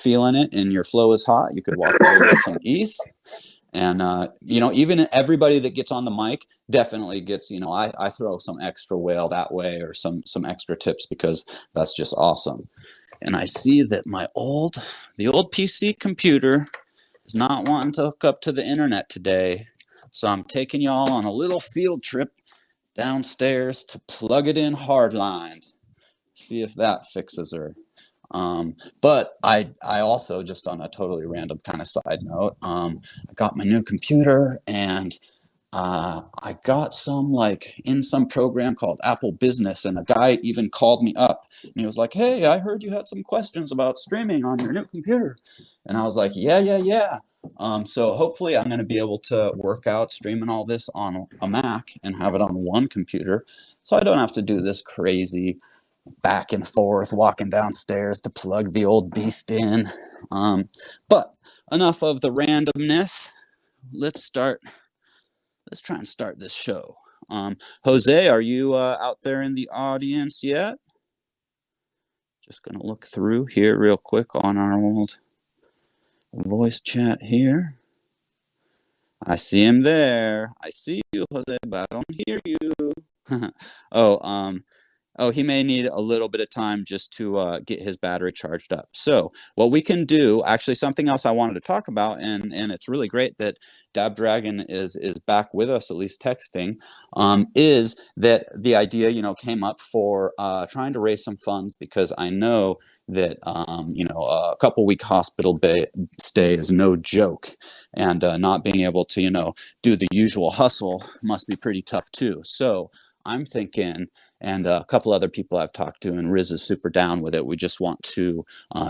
feeling it and your flow is hot, you could walk away with some ETH. And, you know, even everybody that gets on the mic definitely gets, you know, I throw some extra whale that way, or some extra tips, because that's just awesome. And I see that the old PC computer is not wanting to hook up to the internet today. So I'm taking y'all on a little field trip downstairs to plug it in hardlined. See if that fixes her. But I also, just on a totally random kind of side note, I got my new computer, and I got some, like, in some program called Apple Business, and a guy even called me up and he was like, "Hey, I heard you had some questions about streaming on your new computer." And I was like, yeah. So hopefully I'm going to be able to work out streaming all this on a Mac and have it on one computer, so I don't have to do this crazy back and forth walking downstairs to plug the old beast in. But enough of the randomness. Let's try and start this show. Jose, are you out there in the audience yet? Just gonna look through here real quick on our old voice chat here. I see him there. I see you, Jose, but I don't hear you. Oh, he may need a little bit of time just to get his battery charged up. So what we can do, actually something else I wanted to talk about, and it's really great that Dab Dragon is back with us, at least texting, is that the idea, you know, came up for trying to raise some funds, because I know that, you know, a couple-week hospital stay is no joke, and not being able to, you know, do the usual hustle must be pretty tough too. So I'm thinking, and a couple other people I've talked to, and Riz is super down with it, we just want to,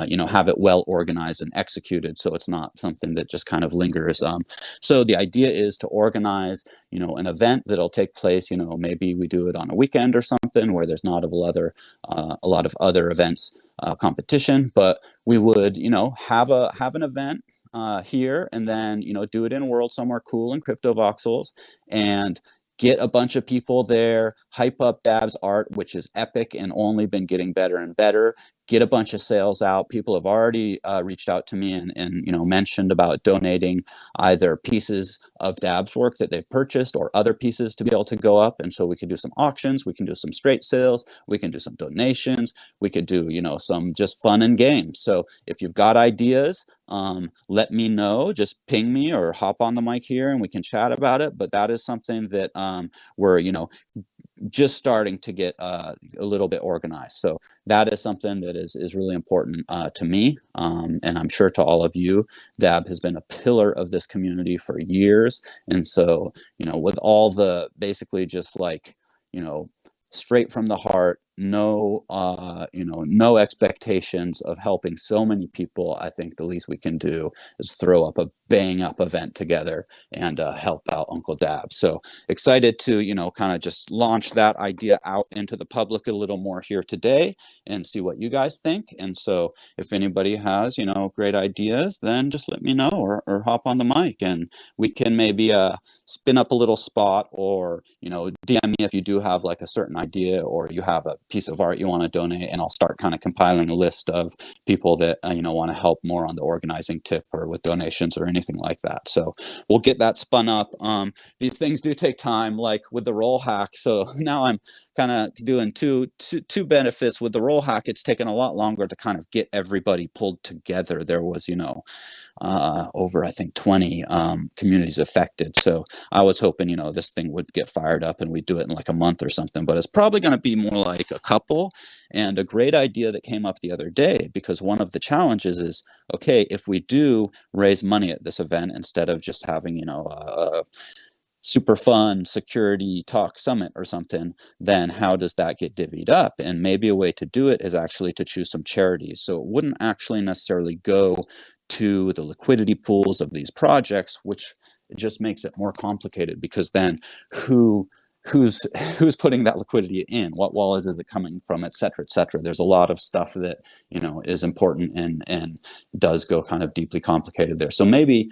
you know, have it well organized and executed, so it's not something that just kind of lingers. So the idea is to organize, you know, an event that'll take place, you know, maybe we do it on a weekend or something where there's not a lot of other events, competition, but we would, you know, have an event here, and then, you know, do it in a world somewhere cool in crypto voxels, and get a bunch of people there, hype up Dab's art, which is epic and only been getting better and better. Get a bunch of sales out. People have already reached out to me and you know, mentioned about donating either pieces of Dab's work that they've purchased or other pieces to be able to go up. And so we could do some auctions, we can do some straight sales, we can do some donations, we could do, you know, some just fun and games. So if you've got ideas, let me know. Just ping me or hop on the mic here and we can chat about it. But that is something that we're, you know, just starting to get a little bit organized. So that is something that is really important to me, and I'm sure to all of you. Dab has been a pillar of this community for years, and so, you know, with all the basically just, like, you know, straight from the heart, no you know, no expectations of helping so many people, I think the least we can do is throw up a bang up event together and help out Uncle Dab. So excited to, you know, kind of just launch that idea out into the public a little more here today and see what you guys think. And so if anybody has, you know, great ideas, then just let me know, or hop on the mic and we can maybe spin up a little spot, or, you know, DM me if you do have like a certain idea or you have a piece of art you want to donate, and I'll start kind of compiling a list of people that you know, want to help more on the organizing tip or with donations or anything like that. So we'll get that spun up. These things do take time, like with the roll hack. So now I'm kind of doing two benefits with the roll hack. It's taken a lot longer to kind of get everybody pulled together. There was, you know, over I think 20 communities affected. So I was hoping, you know, this thing would get fired up and we'd do it in like a month or something, but it's probably going to be more like a couple. And a great idea that came up the other day, because one of the challenges is, okay, if we do raise money at this event, instead of just having, you know, a super fun security talk summit or something, then how does that get divvied up? And maybe a way to do it is actually to choose some charities. So it wouldn't actually necessarily go to the liquidity pools of these projects, which just makes it more complicated, because then who's putting that liquidity in, what wallet is it coming from, et cetera, et cetera. There's a lot of stuff that, you know, is important and does go kind of deeply complicated there. So maybe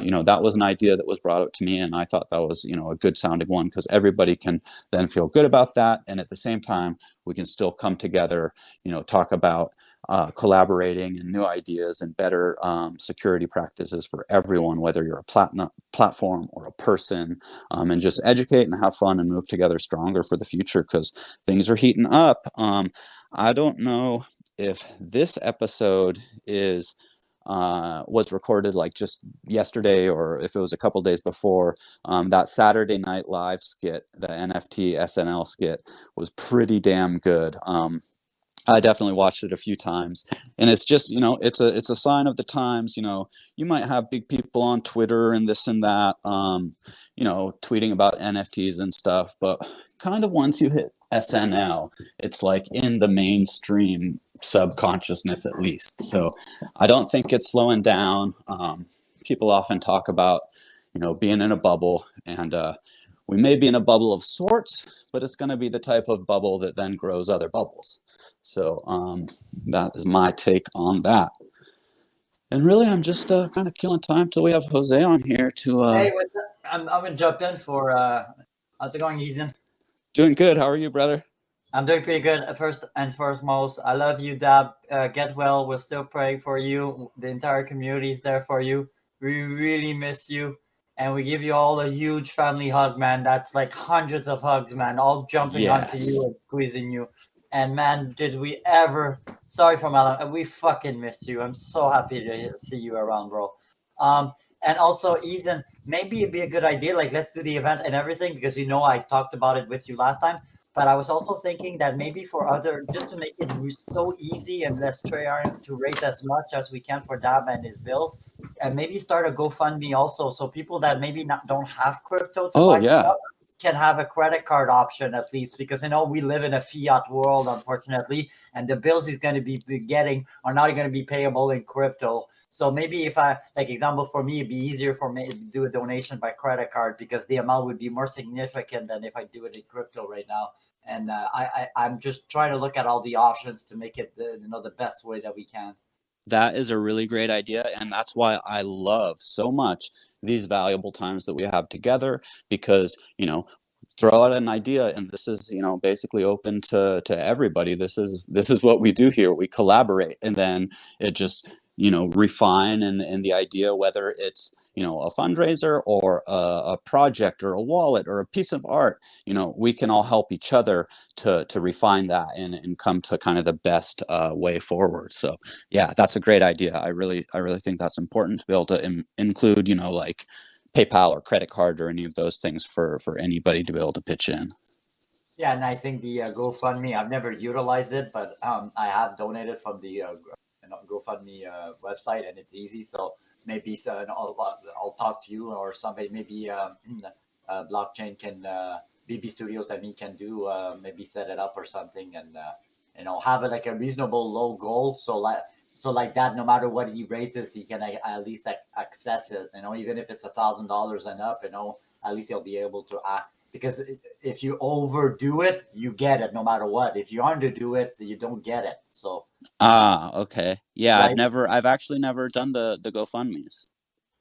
you know, that was an idea that was brought up to me, and I thought that was, you know, a good sounding one, because everybody can then feel good about that, and at the same time we can still come together, you know, talk about collaborating and new ideas and better security practices for everyone, whether you're a platform or a person, and just educate and have fun and move together stronger for the future, because things are heating up. I don't know if this episode was recorded like just yesterday or if it was a couple days before. That Saturday Night Live skit, the NFT SNL skit, was pretty damn good. I definitely watched it a few times, and it's just, it's a sign of the times. You might have big people on Twitter and this and that, tweeting about NFTs and stuff, but kind of once you hit SNL, it's like in the mainstream subconsciousness at least. So I don't think it's slowing down. People often talk about, being in a bubble, and we may be in a bubble of sorts, but it's going to be the type of bubble that then grows other bubbles. So that is my take on that. And really, I'm just kind of killing time till we have Jose on here to. Hey, I'm gonna jump in for. How's it going, Ethan? Doing good. How are you, brother? I'm doing pretty good. First and foremost, I love you, Dab. Get well. We're still praying for you. The entire community is there for you. We really miss you, and we give you all a huge family hug, man. That's like hundreds of hugs, man, all jumping onto Yes. you and squeezing you. And man, did we ever? Sorry for my. We fucking miss you. I'm so happy to see you around, bro. Um, and also, Ethan, maybe it'd be a good idea. Like, let's do the event and everything because I talked about it with you last time. But I was also thinking that maybe for just to make it so easy and let's try to raise as much as we can for Dab and his bills, and maybe start a GoFundMe also, so people that maybe don't have crypto to Oh buy yeah. stuff can have a credit card option at least, because we live in a fiat world, unfortunately, and the bills he's going to be getting are not going to be payable in crypto. So maybe if I, like example for me, it'd be easier for me to do a donation by credit card because the amount would be more significant than if I do it in crypto right now. And I'm just trying to look at all the options to make it the best way that we can. That is a really great idea, and that's why I love so much these valuable times that we have together, because throw out an idea and this is basically open to everybody. This is what we do here. We collaborate, and then it just refine, and the idea, whether it's a fundraiser or a project or a wallet or a piece of art, we can all help each other to refine that and come to kind of the best way forward. So yeah, that's a great idea. I really think that's important to be able to include like PayPal or credit card or any of those things for anybody to be able to pitch in. Yeah, and I think the GoFundMe, I've never utilized it, but I have donated from the GoFundMe website, and it's easy. So maybe I'll talk to you or somebody. Maybe blockchain can BB Studios and me can do maybe set it up or something, and have it like a reasonable low goal. So like that, no matter what he raises, he can at least access it. Even if it's $1,000 and up, at least he'll be able to act. Because if you overdo it, you get it no matter what. If you underdo it, you don't get it. So Okay, yeah, right? I've actually never done the GoFundMes.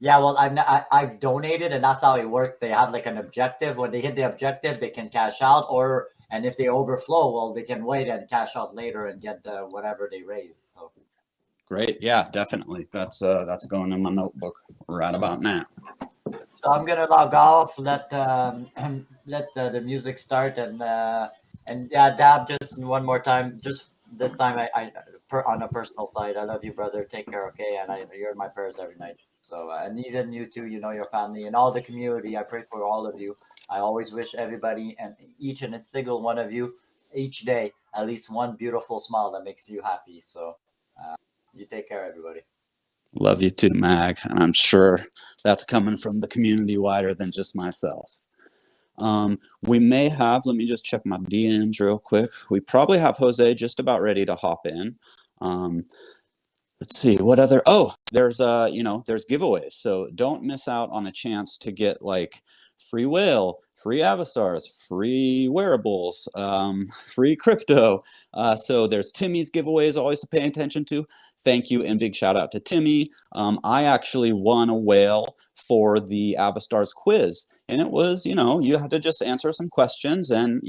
Yeah, well, I've donated, and that's how it works. They have like an objective. When they hit the objective, they can cash out, and if they overflow, well, they can wait and cash out later and get whatever they raise. So Great, yeah, definitely. That's going in my notebook right about now. So I'm gonna log off. Let let the music start, and yeah, Dab, just one more time. Just this time, on a personal side, I love you, brother. Take care, okay? And you're in my prayers every night. So and these and you too. Your family and all the community. I pray for all of you. I always wish everybody and each and a single one of you each day at least one beautiful smile that makes you happy. So you take care, everybody. Love you too, Mag, and I'm sure that's coming from the community wider than just myself. We may have, let me just check my DMs real quick. We probably have Jose just about ready to hop in. Let's see, what other, there's there's giveaways. So don't miss out on a chance to get like free whale, free Avastars, free wearables, free crypto. So there's Timmy's giveaways always to pay attention to. Thank you and big shout out to Timmy. I actually won a whale for the Avastars quiz. And it was, you had to just answer some questions, and,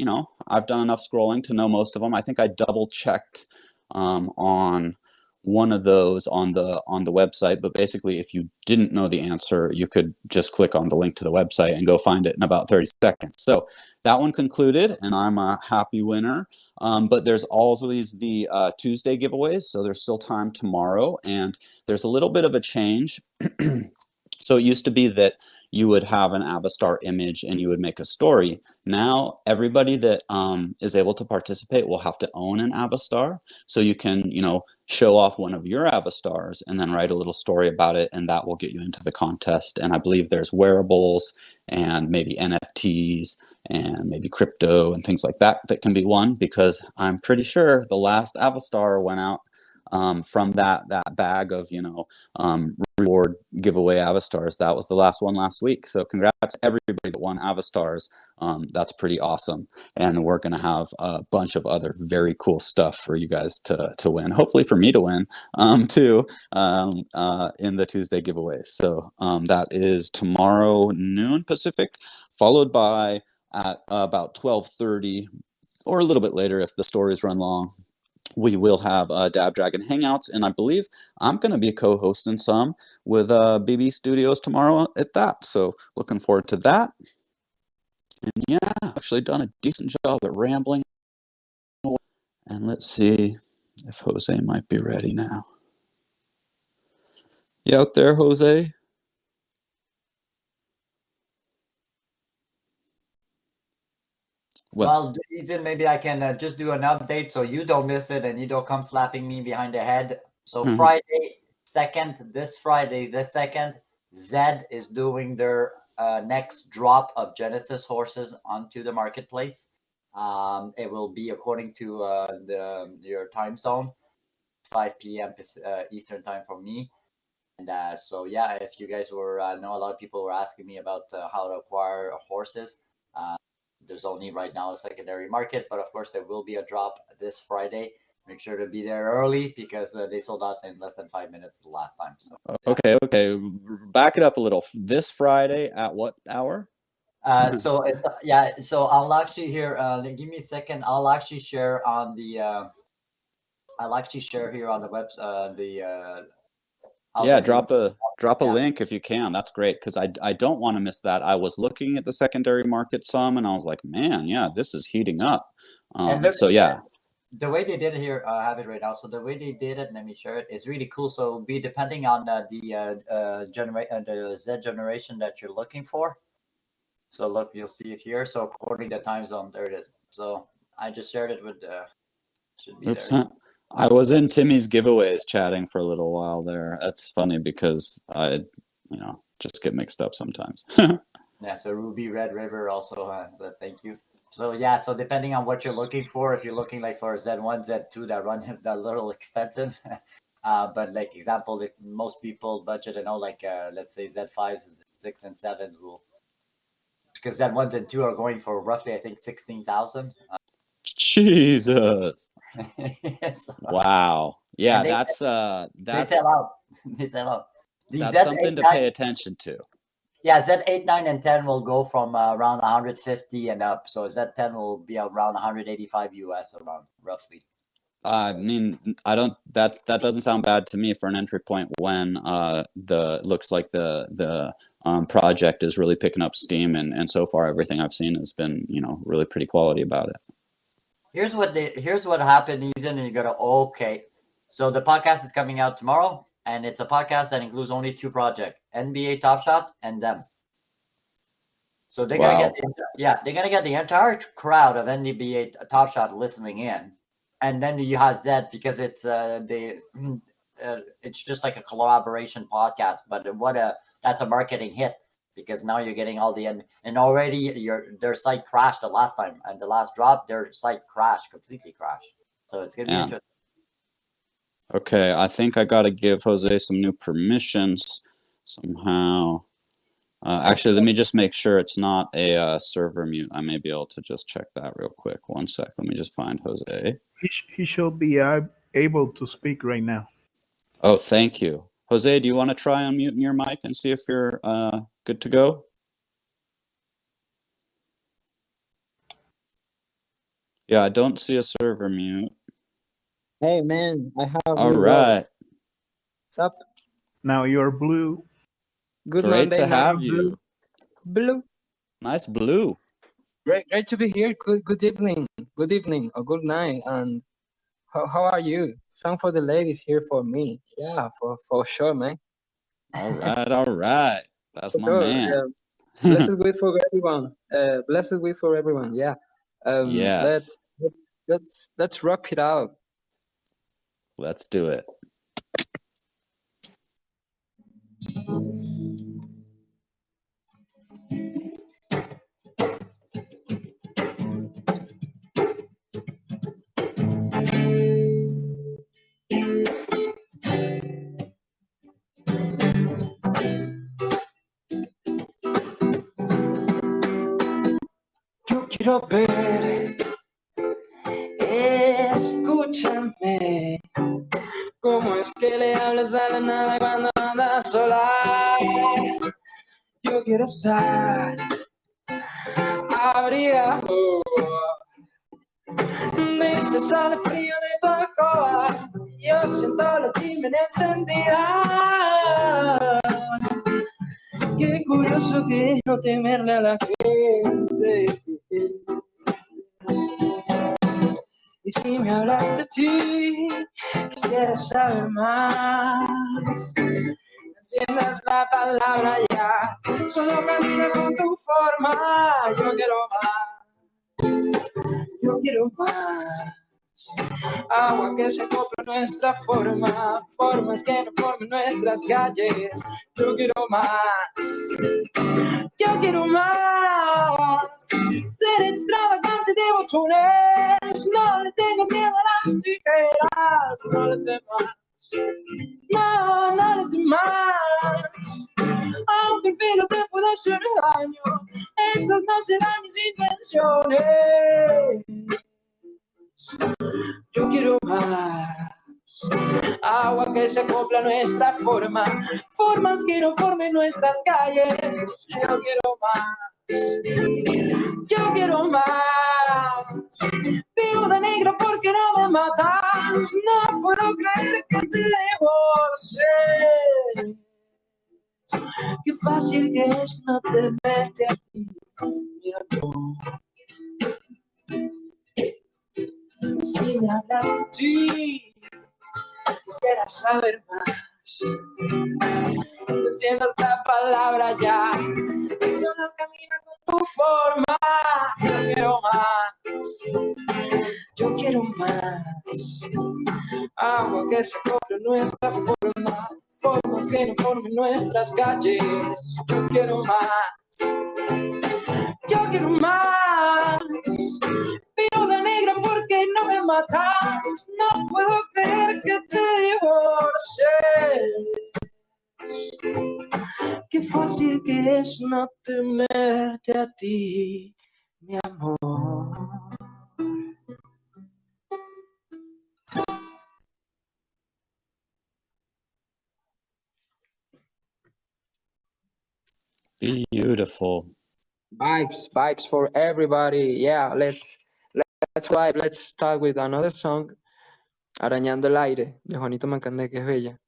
I've done enough scrolling to know most of them. I think I double checked on one of those on the website, but basically if you didn't know the answer, you could just click on the link to the website and go find it in about 30 seconds. So that one concluded, and I'm a happy winner. But there's always the Tuesday giveaways, so there's still time tomorrow, and there's a little bit of a change. So it used to be that you would have an Avastar image and you would make a story. Now everybody that is able to participate will have to own an Avastar. So you can, show off one of your Avastars and then write a little story about it, and that will get you into the contest. And I believe there's wearables and maybe NFTs and maybe crypto and things like that that can be won, because I'm pretty sure the last Avastar went out from that bag of reward giveaway Avastars. That was the last one last week. So congrats to everybody that won Avastars. That's pretty awesome, and we're gonna have a bunch of other very cool stuff for you guys to win. Hopefully for me to win too in the Tuesday giveaway. So that is tomorrow noon Pacific, followed by at about 12:30 or a little bit later if the stories run long. We will have Dab Dragon Hangouts, and I believe I'm going to be co-hosting some with BB Studios tomorrow at that. So looking forward to that. And yeah, actually done a decent job at rambling. And let's see if Jose might be ready now. You out there, Jose? Well, Jason, maybe I can just do an update so you don't miss it and you don't come slapping me behind the head. So Friday 2nd, this Friday the 2nd, Zed is doing their next drop of Genesis horses onto the marketplace. It will be according to your time zone, 5 p.m. Eastern time for me. And so yeah, if you guys were know, a lot of people were asking me about how to acquire horses. There's only right now a secondary market, but of course there will be a drop this Friday. Make sure to be there early because they sold out in less than 5 minutes the last time. So yeah. Okay. Back it up a little. This Friday at what hour? So I'll actually here. Give me a second. I'll actually share on the. I'll actually share here on the web. Yeah, drop a link if you can. That's great, because I don't want to miss that. I was looking at the secondary market some, and I was like, man, yeah, this is heating up. So yeah. The way they did it here, I have it right now. So the way they did it, let me share it, is really cool. So it'll be depending on the Z generation that you're looking for. So look, you'll see it here. So according to the time zone, there it is. So I just shared it with should be there. I was in Timmy's giveaways chatting for a little while there. That's funny because I, just get mixed up sometimes. Yeah, so Ruby Red River also has a thank you. So yeah, so depending on what you're looking for, if you're looking like for Z1, Z2 that run that little expensive, but like example, if most people budget like let's say Z5s, 6 and 7s will, because Z1s and 2 are going for roughly I think 16,000. Jesus. So, wow. Yeah, that's they sell out. They sell out. That's something to pay attention to. Yeah, Z8, 9, and 10 will go from around 150 and up. So Z10 will be around 185 US around roughly. I mean, that doesn't sound bad to me for an entry point when looks like the project is really picking up steam, and so far everything I've seen has been really pretty quality about it. Here's what happened, Ethan, and you go to okay. So the podcast is coming out tomorrow, and it's a podcast that includes only 2 projects: NBA Top Shot and them. So they're gonna get the entire crowd of NBA Top Shot listening in, and then you have Zed because it's it's just like a collaboration podcast. But that's a marketing hit because now you're getting all the and already their site crashed the last time, and the last drop their site completely crashed. So it's gonna be interesting. Okay, I think I got to give Jose some new permissions somehow. Actually, let me just make sure it's not a server mute. I may be able to just check that real quick. One sec. Let me just find Jose. He should be able to speak right now. Oh, thank you. Jose, do you want to try unmuting your mic and see if you're good to go? Yeah, I don't see a server mute. Hey man, I have All right. up? Now you're blue. Good Great Monday to now, have you. Blue. Nice blue. Great to be here. Good evening. Good evening or good night. And how are you? Song for the ladies here for me. Yeah, for sure, man. All right. That's For my sure. man. Blessed week for everyone. Blessed week for everyone. Yeah. Yes. Let's rock it out. Let's do it. Yo quiero ver, escúchame, cómo es que le hablas a la nada cuando andas sola. Yo quiero estar abrigado, dices sale frío de tu alcoba, yo siento la chimenea encendida. Qué curioso que es no temerle a la gente. Y si me hablas de ti, quisiera saber más. Enciendas la palabra ya, solo camina con tu forma. Yo quiero más. Agua que se acopla a nuestra forma, formas que no formen nuestras calles. Yo quiero más. Yo quiero más. Ser extravagante de botones. No le tengo miedo a las tijeras. No le temas. No le temas. Aunque el filo te pueda hacer daño, esas no serán mis intenciones. Yo quiero más. Agua que se acopla a nuestra forma, formas que no formen nuestras calles. Yo quiero más. Yo quiero más. Vivo de negro porque no me matas. No puedo creer que te divorcies. Qué fácil que es no temerte a ti, mi amor. Si me hablas de ti, quisiera saber más. Enciendo esta palabra ya, solo camina con tu forma. Yo quiero más. Yo quiero más. Agua que se acople nuestra forma, formas que no formen nuestras calles. Yo quiero más. Yo quiero más. Vivo de negro porque no me matas. No puedo creer que te divorcies. Qué fácil que es no temerte a ti, mi amor. Beautiful. Vibes for everybody. Yeah, let's vibe. Let's start with another song. Arañando el aire, de Juanito Mancandé, que es bella.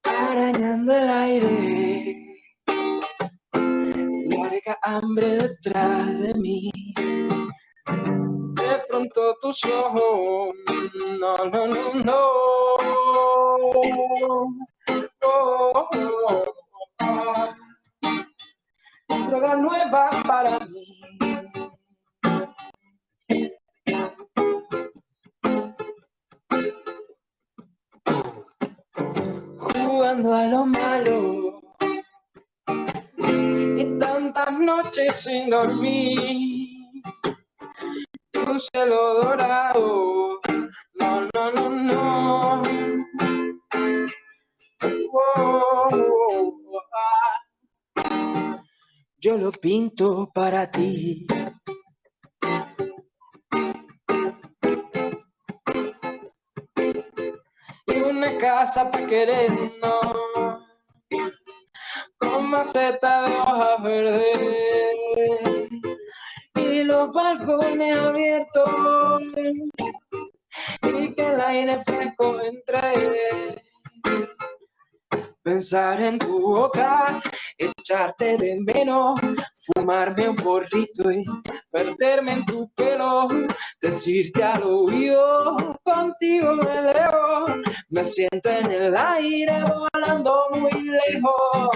Arañando el aire, larga hambre detrás de mí. De pronto tus ojos, no. Droga nueva para mí. Jugando a lo malo y tantas noches sin dormir. Tus cielo dorado. No, no, no, no. Oh, ah. Yo lo pinto para ti. Y una casa para querernos, con maceta de hojas verdes y los balcones abiertos y que el aire fresco entre. Pensar en tu boca, echarte de menos, fumarme un porrito y perderme en tu pelo, decirte al oído, contigo me elevo, me siento en el aire volando muy lejos.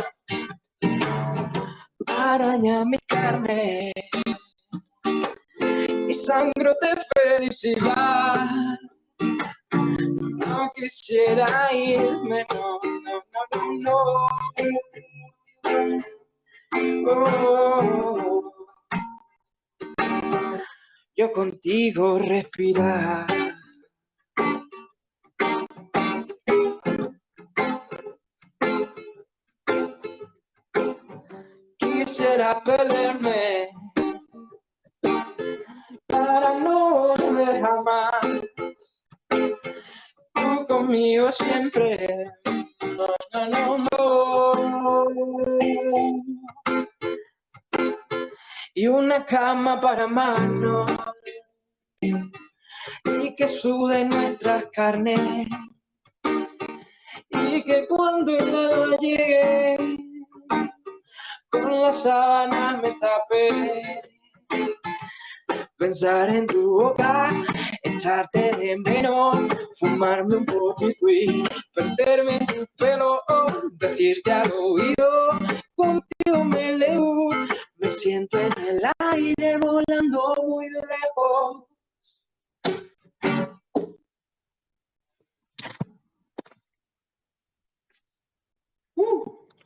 Araña mi carne y sangro de felicidad. No quisiera irme, no, no, no, no. Oh, yo contigo respirar. Quisiera perderme para no volver jamás. Tú conmigo siempre. No, no, no, no. Y una cama para amarnos y que sude nuestras carnes y que cuando el alba llegue con las sábanas me tape. Pensar en tu boca, echarte de menos, fumarme un poquito y perderme en tu pelo, decirte al oído, contigo me elevo, me siento en el aire volando muy lejos.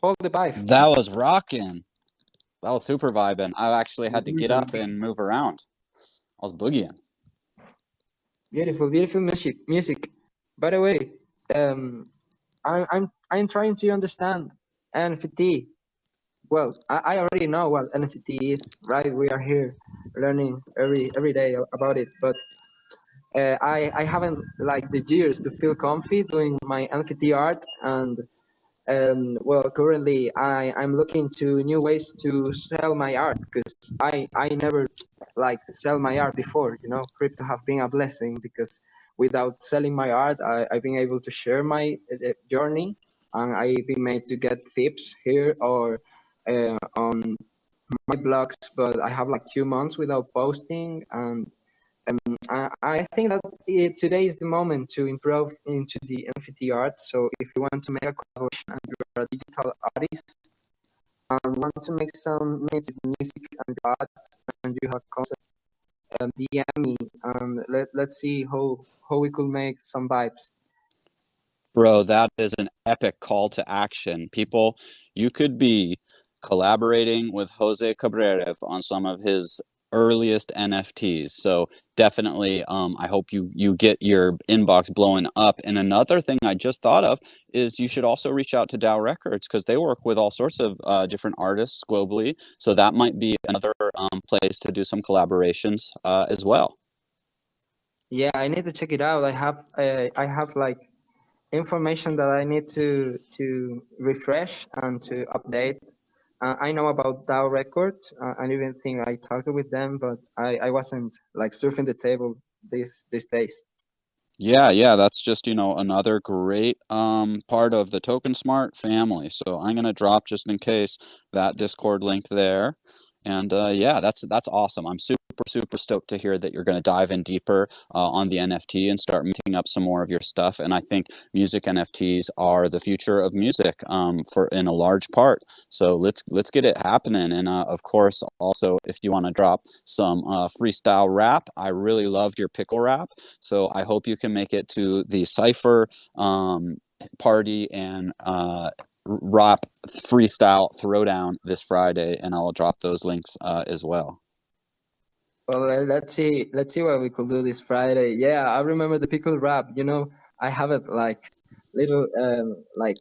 All the vibe. That was rocking. That was super vibing. I actually had to get up and move around. I was boogieing. Beautiful, beautiful music. By the way, I'm trying to understand NFT. Well, I already know what NFT is, right? We are here learning every day about it, but I haven't like the years to feel comfy doing my NFT art, and well, currently I'm looking to new ways to sell my art because I never like sell my art before. You know, crypto have been a blessing because without selling my art, I've been able to share my journey, and I've been made to get tips here or on my blogs. But I have like 2 months without posting, and I think that today is the moment to improve into the NFT art. So if you want to make a collaboration and you're a digital artist and want to make some music and art and you have concept, DM me and let's see how we could make some vibes. Bro, that is an epic call to action. People, you could be collaborating with Jose Cabrera on some of his earliest NFTs. So definitely, I hope you get your inbox blowing up. And another thing I just thought of is you should also reach out to DAO Records because they work with all sorts of different artists globally. So that might be another place to do some collaborations as well. Yeah, I need to check it out. I have like information that I need to refresh and to update. I know about DAO Records. I even think I talked with them, but I wasn't like surfing the table these days. Yeah, that's just, another great part of the TokenSmart family. So I'm going to drop, just in case, that Discord link there. And yeah, that's awesome. I'm super stoked to hear that you're going to dive in deeper on the NFT and start meeting up some more of your stuff. And I think music NFTs are the future of music in a large part. So let's get it happening. And of course, also, if you want to drop some freestyle rap, I really loved your pickle rap. So I hope you can make it to the Cypher party and rap freestyle throwdown this Friday, and I'll drop those links as well. Well, let's see what we could do this Friday. Yeah, I remember the pickle rap. I have it like little like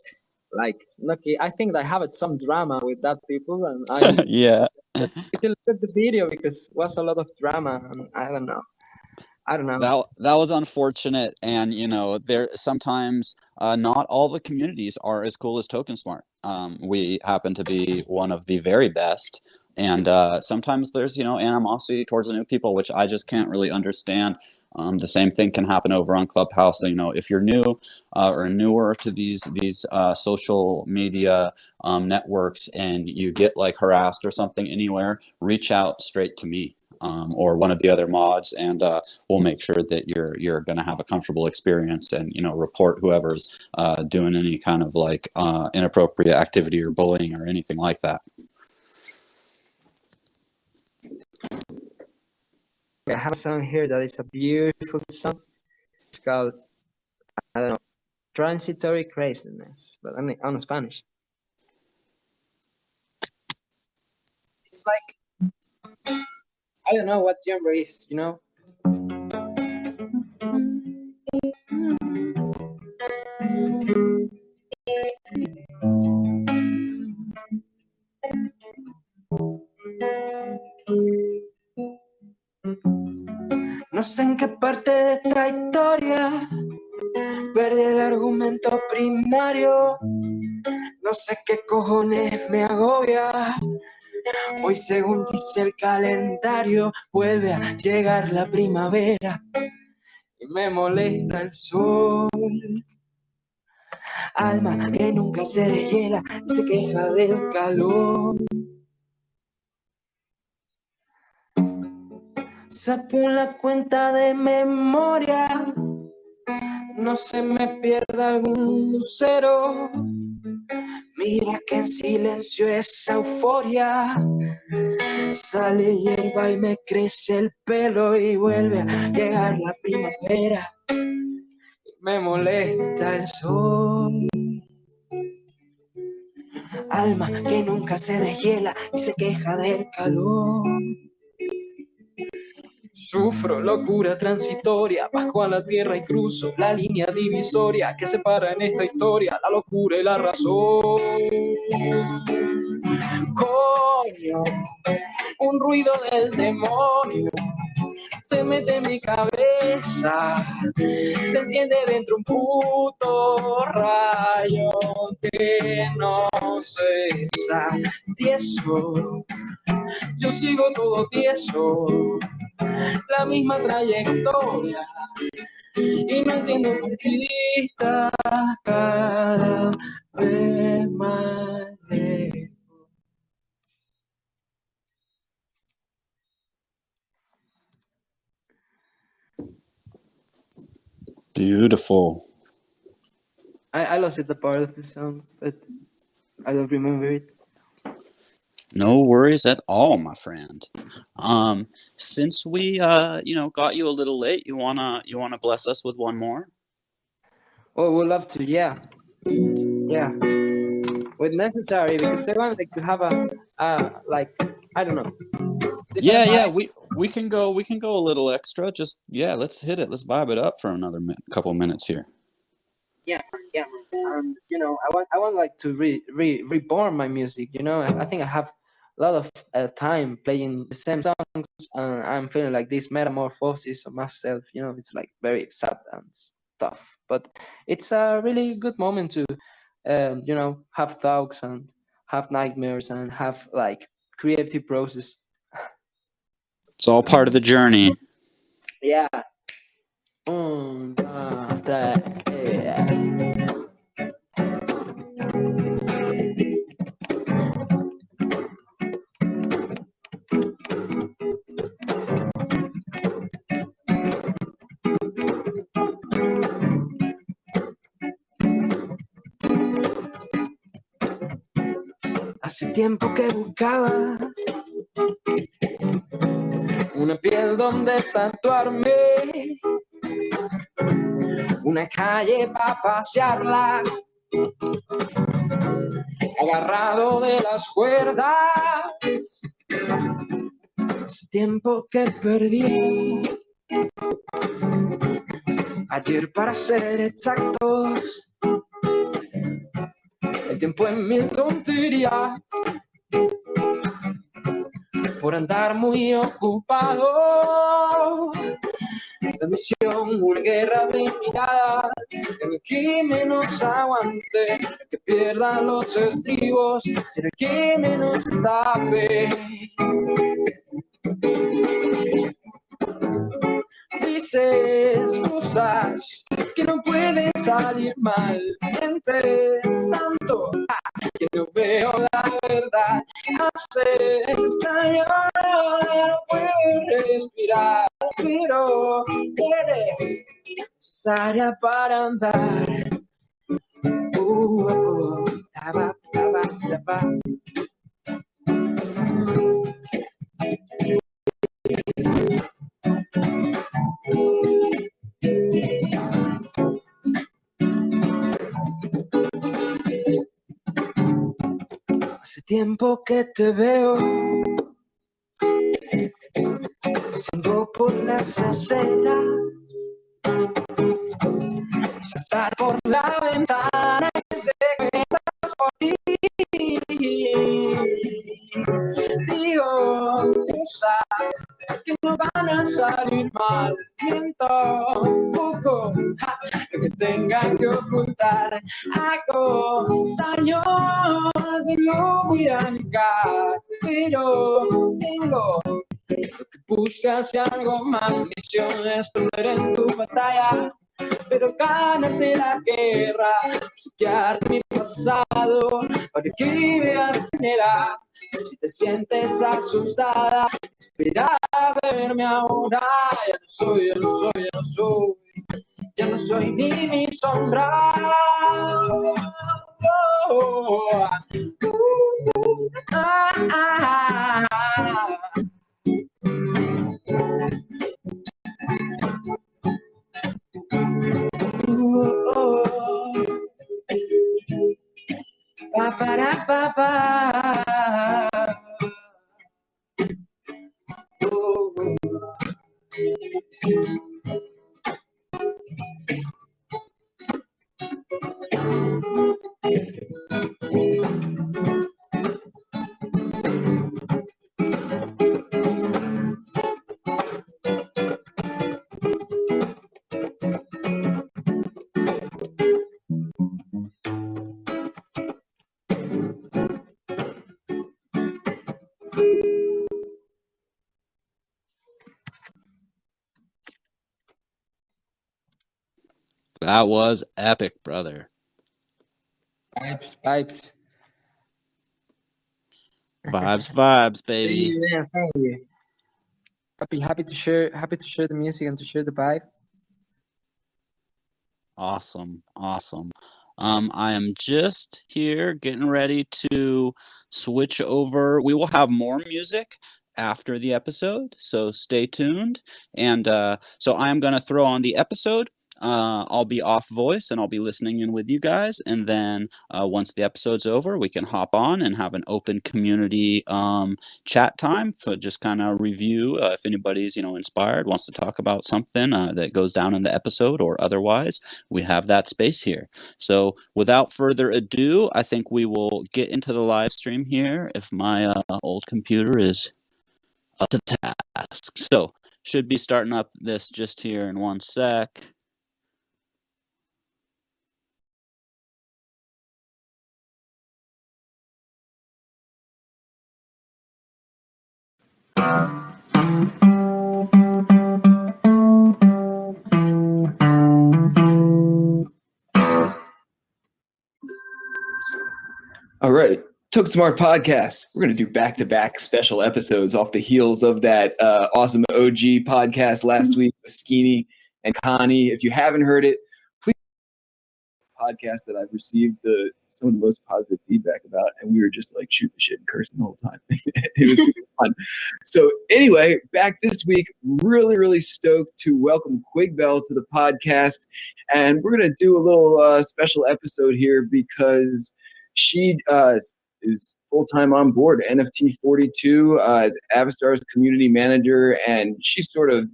lucky. I think I have it some drama with that people, and I Yeah. we can look at the video because it was a lot of drama, and I don't know. That was unfortunate, and there sometimes not all the communities are as cool as TokenSmart. We happen to be one of the very best, and sometimes there's animosity towards the new people, which I just can't really understand. The same thing can happen over on Clubhouse. If you're new or newer to these social media networks, and you get like harassed or something anywhere, reach out straight to me. Or one of the other mods, and we'll make sure that you're going to have a comfortable experience, and report whoever's doing any kind of like inappropriate activity or bullying or anything like that. I have a song here that is a beautiful song. It's called, I don't know, Transitory Craziness, but on Spanish. It's like, I don't know what genre is, No sé en qué parte de esta historia perdí el argumento primario. No sé qué cojones me agobia. Hoy, según dice el calendario, vuelve a llegar la primavera y me molesta el sol. Alma que nunca se deshiela y se queja del calor. Saco la cuenta de memoria, no se me pierda algún lucero. Mira que en silencio esa euforia sale hierba y me crece el pelo y vuelve a llegar la primavera y me molesta el sol. Alma que nunca se deshiela y se queja del calor. Sufro locura transitoria, bajo a la tierra y cruzo la línea divisoria que separa en esta historia la locura y la razón. Coño, un ruido del demonio se mete en mi cabeza, se enciende dentro un puto rayo que no cesa. Tieso, yo sigo todo tieso, la misma trayectoria, y no entiendo por qué está cada vez más lejos. Beautiful. I lost the part of the song, but I don't remember it. No worries at all, my friend. Since we got you a little late, you wanna bless us with one more? Oh, we'd love to, yeah. When necessary, because I want to have a like, I don't know. Yeah, we can go a little extra. Just let's hit it. Let's vibe it up for another couple minutes here. Yeah. I want like to reborn my music. I think I have a lot of time playing the same songs, and I'm feeling like this metamorphosis of myself. It's like very sad and stuff, but it's a really good moment to, have thoughts and have nightmares and have like creative process. It's all part of the journey. Yeah. Un, dos, tres, Hace tiempo que buscaba una piel donde tatuarme, una calle para pasearla, agarrado de las cuerdas, Hace tiempo que perdí. Ayer, para ser exactos, el tiempo en mil tonterías, por andar muy ocupado. La misión, una guerra de miradas, el que menos aguante, que pierda los estribos, será el que menos tape. Dices cosas que no pueden salir mal, mientes tanto que no veo la verdad, haces daño, no puedes respirar, pero eres necesaria para andar. La va, la va, la va. Hace tiempo que te veo pasando por las aceras, saltar por la ventana desde que entras por ti. Digo cosas que no van a salir mal, miento un poco que me tengan que ocultar, hago daño, no lo voy a negar, pero tengo lo que buscas y algo más. Mi misión es perder en tu batalla, pero ganarte la guerra, saquear mi pasado, para que veas quién era. Si te sientes asustada, espera a verme ahora. Ya no soy, ya no soy, ya no soy, ya no soy ni mi sombra. Pa, para, pa, pa. That was epic, brother. Vibes, vibes. Vibes, baby. Yeah, thank you. Happy to share the music and to share the vibe. Awesome. I am just here getting ready to switch over. We will have more music after the episode, so stay tuned. And so I am going to throw on the episode. I'll be off voice and I'll be listening in with you guys. And then once the episode's over, we can hop on and have an open community chat time for just kind of review if anybody's inspired, wants to talk about something that goes down in the episode or otherwise. We have that space here. So without further ado, I think we will get into the live stream here if my old computer is up to task. So should be starting up this just here in 1 sec. All right, TokenSmart podcast. We're going to do back-to-back special episodes off the heels of that awesome OG podcast last week with Skeeny and Connie. If you haven't heard it, please podcast that I've received some of the most positive feedback about, and we were just like shooting the shit and cursing the whole time. It was super fun. So anyway, back this week, really stoked to welcome Kwigbelle to the podcast, and we're going to do a little special episode here because she is full-time on board, NFT 42 as Avastars community manager, and she sort of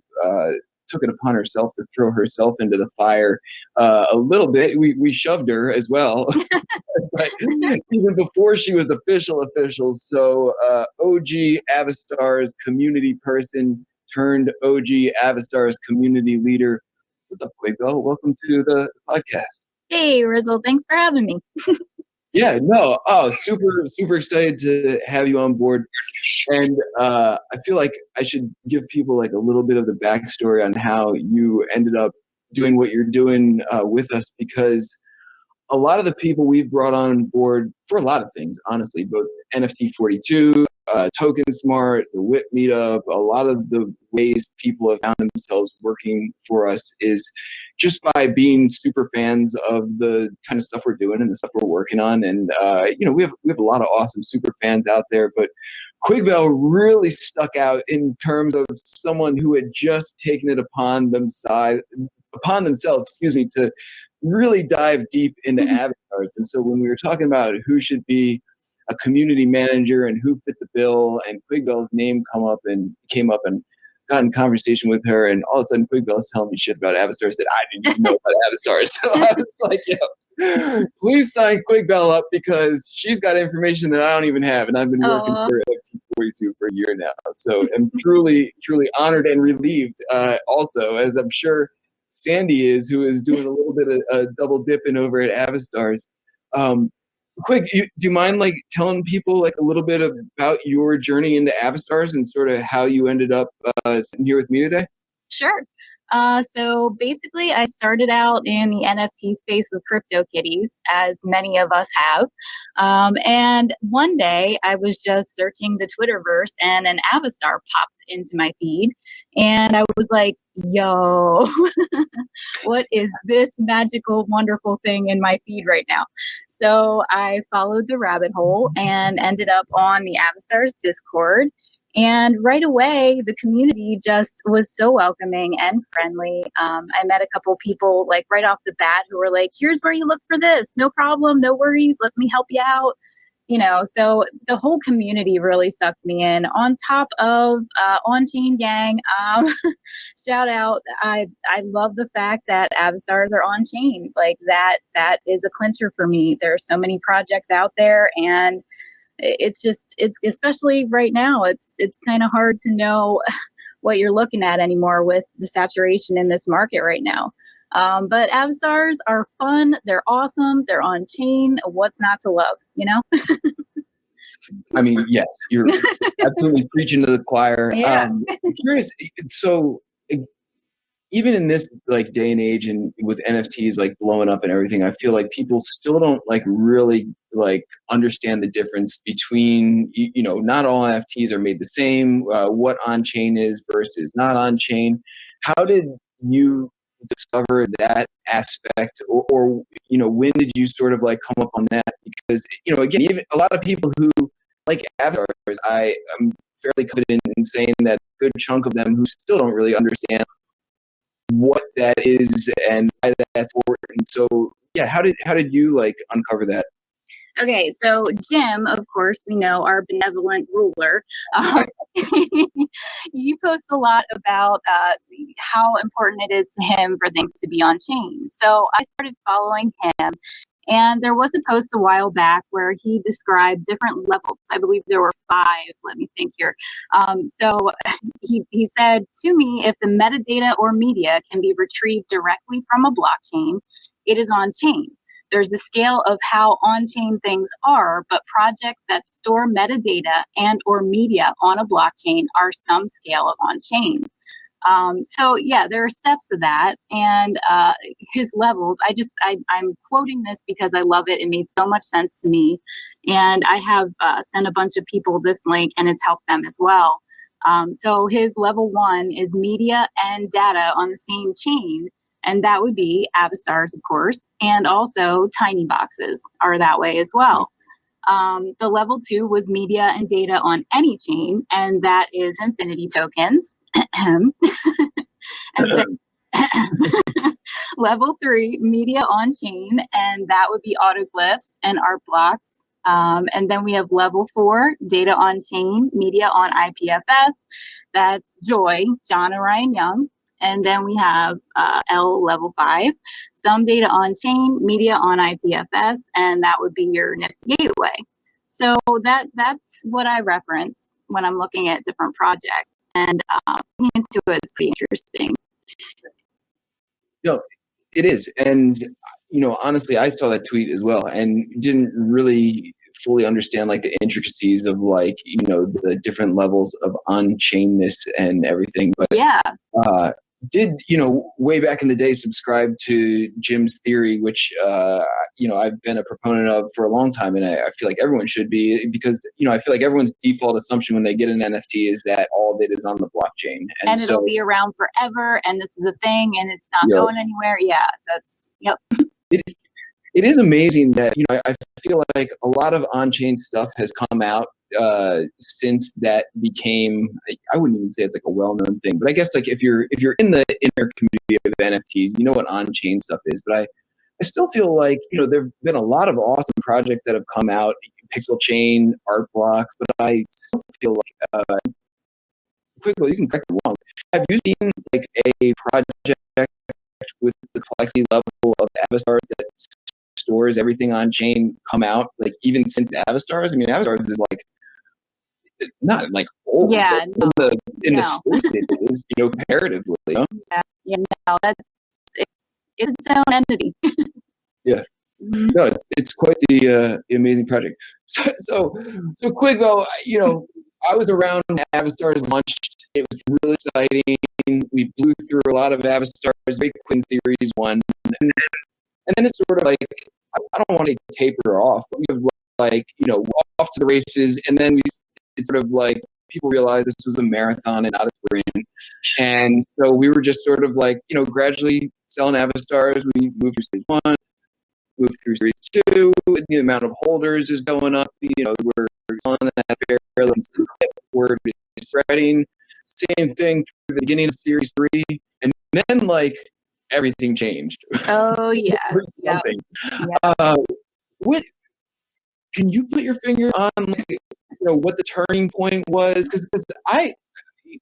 took it upon herself to throw herself into the fire a little bit. We shoved her as well, but even before she was official. So OG Avastars community person turned OG Avastars community leader. What's up, Kwigbelle? Welcome to the podcast. Hey, Rizzle, thanks for having me. Yeah, no, super excited to have you on board. And I feel like I should give people like a little bit of the backstory on how you ended up doing what you're doing with us, because a lot of the people we've brought on board for a lot of things, honestly, both NFT 42, TokenSmart, the WIP meetup, a lot of the ways people have found themselves working for us is just by being super fans of the kind of stuff we're doing and the stuff we're working on. And, we have a lot of awesome super fans out there, but Kwigbelle really stuck out in terms of someone who had just taken it upon themselves, to really dive deep into avatars. And so when we were talking about who should be a community manager and who fit the bill, and Kwigbelle's name came up and got in conversation with her, and all of a sudden Kwigbelle's telling me shit about Avastars that I didn't even know about Avastars. So I was like, yo, please sign Kwigbelle up, because she's got information that I don't even have, and I've been working for NFT42 for a year now. So I'm truly honored and relieved, also, as I'm sure Sandy is, who is doing a little bit of double dipping over at Avastars. Quick, do you mind like telling people like a little bit about your journey into Avastars and sort of how you ended up here with me today? Sure. So basically, I started out in the NFT space with CryptoKitties, as many of us have. And one day, I was just searching the Twitterverse, and an Avastar popped into my feed. And I was like, yo, what is this magical, wonderful thing in my feed right now? So I followed the rabbit hole and ended up on the Avastars Discord. And right away, the community just was so welcoming and friendly. I met a couple people like right off the bat who were like, here's where you look for this. No problem. No worries. Let me help you out. So the whole community really sucked me in, on top of on-chain gang. Shout out. I love the fact that Avastars are on-chain. Like that is a clincher for me. There are so many projects out there, and it's especially right now, it's kind of hard to know what you're looking at anymore with the saturation in this market right now. But Avastars are fun. They're awesome. They're on chain. What's not to love, I mean, yes, you're absolutely preaching to the choir. Yeah. I'm curious. So even in this like day and age, and with NFTs like blowing up and everything, I feel like people still don't like really like understand the difference between, not all NFTs are made the same, what on-chain is versus not on-chain. How did you discover that aspect, or when did you sort of like come up on that? Because, again, even a lot of people who like avatars, I am fairly confident in saying that a good chunk of them who still don't really understand what that is and why that's important. So yeah, how did you like uncover that? Okay, so Jim, of course, we know, our benevolent ruler, you post a lot about how important it is to him for things to be on chain. So I started following him, and there was a post a while back where he described different levels. I believe there were 5. Let me think here. So he said to me, if the metadata or media can be retrieved directly from a blockchain, it is on chain. There's a scale of how on-chain things are, but projects that store metadata and or media on a blockchain are some scale of on-chain. So yeah, there are steps to that, and his levels. I'm quoting this because I love it. It made so much sense to me, and I have sent a bunch of people this link, and it's helped them as well. So his level 1 is media and data on the same chain. And that would be Avastars, of course, and also tiny boxes are that way as well. The level 2 was media and data on any chain, and that is infinity tokens. And then level 3, media on chain, and that would be autoglyphs and art blocks. And then we have level 4, data on chain, media on IPFS. That's Joy, John and Ryan Young. And then we have L level 5, some data on chain, media on IPFS, and that would be your Nifty gateway. So that's what I reference when I'm looking at different projects, and into it is pretty interesting. No, it is, and honestly, I saw that tweet as well, and didn't really fully understand like the intricacies of like the different levels of on-chainness and everything. But yeah, did way back in the day subscribe to Jim's theory, which I've been a proponent of for a long time, and I feel like everyone should be, because I feel like everyone's default assumption when they get an NFT is that all of it is on the blockchain, and it'll be around forever, and this is a thing, and it's not going anywhere. Yeah, that's It is amazing that I feel like a lot of on-chain stuff has come out since that became, I wouldn't even say it's like a well-known thing, but I guess like if you're in the inner community of NFTs, you know what on-chain stuff is. But I still feel like there've been a lot of awesome projects that have come out, Pixel Chain, Art Blocks, but I still feel like Kwigbelle, you can correct me wrong. Have you seen like a project with the complexity level of Avastars that stores everything on chain come out, like even since Avastars? I mean, Avastars is like not like old. Yeah, in the space it is, comparatively. No, that's it's its own entity. Yeah. No, it's quite the amazing project. So Kwigbelle, I was around when Avastars launched. It was really exciting. We blew through a lot of Avastars, very quick Series 1. And then it's sort of like, I don't want to taper off, but we have like, off to the races. And then it's sort of like people realized this was a marathon and not a sprint. And so we were just sort of like, gradually selling Avastars. We moved through Series 1, moved through Series 2. The amount of holders is going up. We're selling that fairly word is spreading. Same thing through the beginning of Series 3. And then like everything changed. Oh yeah. Yeah. What can you put your finger on what the turning point was? Because I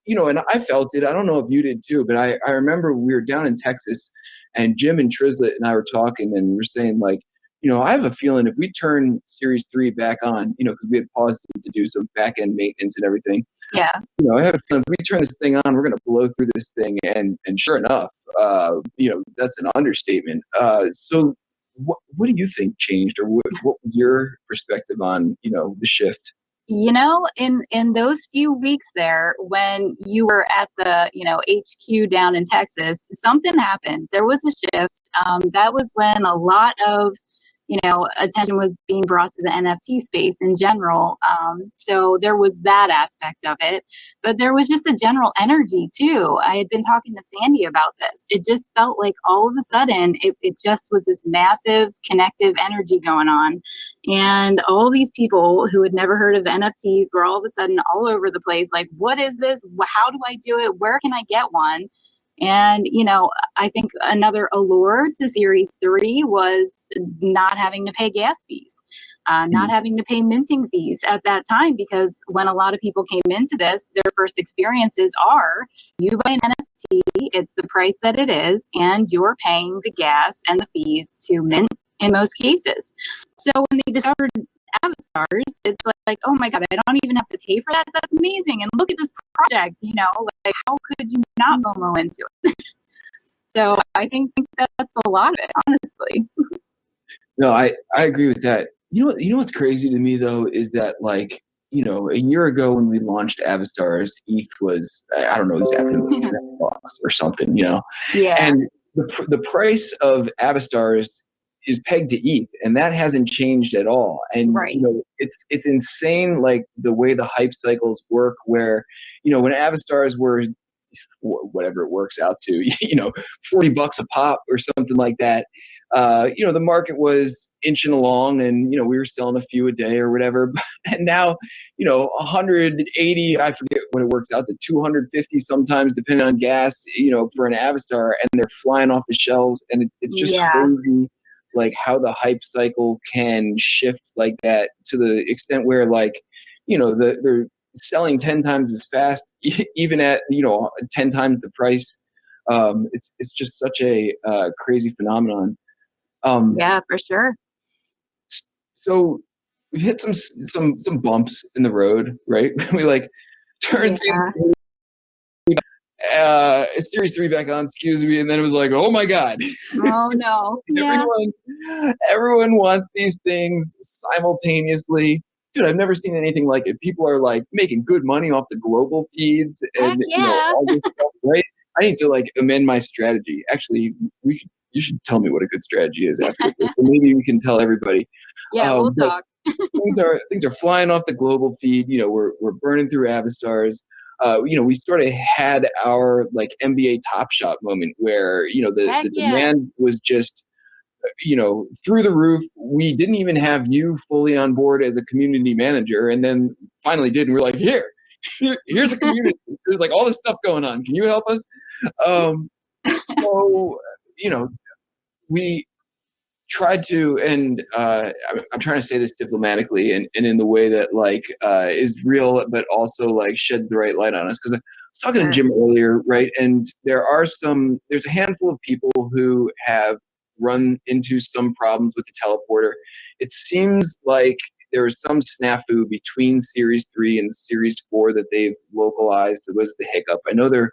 and I felt it. I don't know if you did too, but I remember we were down in Texas, and Jim and Trizlet and I were talking, and we were saying like, I have a feeling if we turn Series 3 back on, because we had paused to do some back end maintenance and everything. Yeah. I have a feeling if we turn this thing on, we're going to blow through this thing, and sure enough, that's an understatement. So what do you think changed, or what was your perspective on the shift? In those few weeks there, when you were at the HQ down in Texas, something happened. There was a shift. That was when a lot of attention was being brought to the NFT space in general. So there was that aspect of it, but there was just a general energy too. I had been talking to Sandy about this. It just felt like all of a sudden it just was this massive connective energy going on. And all these people who had never heard of the NFTs were all of a sudden all over the place. Like, what is this? How do I do it? Where can I get one? And, I think another allure to Series 3 was not having to pay gas fees, not having to pay minting fees at that time, because when a lot of people came into this, their first experiences are you buy an NFT, it's the price that it is, and you're paying the gas and the fees to mint in most cases. So when they discovered Avastars, it's like, oh my God, I don't even have to pay for that. That's amazing. And look at this project, like how could you not FOMO into it? So I think that's a lot of it, honestly. No, I agree with that. You know what's crazy to me though is that like, a year ago when we launched Avastars, ETH was, I don't know exactly, $10 or something, Yeah. And the price of Avastars is pegged to ETH, and that hasn't changed at all. And right. It's insane, like the way the hype cycles work. Where when Avastars were whatever it works out to, $40 a pop or something like that. The market was inching along, and we were selling a few a day or whatever. And now, 180, I forget what it works out to, 250 sometimes, depending on gas, for an Avastar, and they're flying off the shelves, and it's just crazy. like how the hype cycle can shift like that to the extent where like, you know, they're selling 10 times as fast, even at, you know, 10 times the price. It's just such a crazy phenomenon. Yeah, for sure. So we've hit some bumps in the road, right? We like turned Series 3 back on, excuse me, and then it was like, oh my God. Oh no. Yeah. Everyone wants these things simultaneously. Dude, I've never seen anything like it. People are like making good money off the global feeds and Heck yeah. you know, all this stuff, right? I need to like amend my strategy. Actually, you should tell me what a good strategy is after this. So maybe we can tell everybody. Yeah, we'll talk. things are flying off the global feed. You know, we're burning through Avastars. You know, we sort of had our like NBA Top Shot moment where, you know, the demand was just, you know, through the roof. We didn't even have you fully on board as a community manager, and then finally did, and we're like, here's a community. There's like all this stuff going on. Can you help us? So, you know, we tried to, and I'm trying to say this diplomatically and in the way that like is real, but also like sheds the right light on us. Because I was talking to Jim earlier, right? And there's a handful of people who have run into some problems with the teleporter. It seems like there was some snafu between Series 3 and Series 4 that they've localized. It was the hiccup. I know they're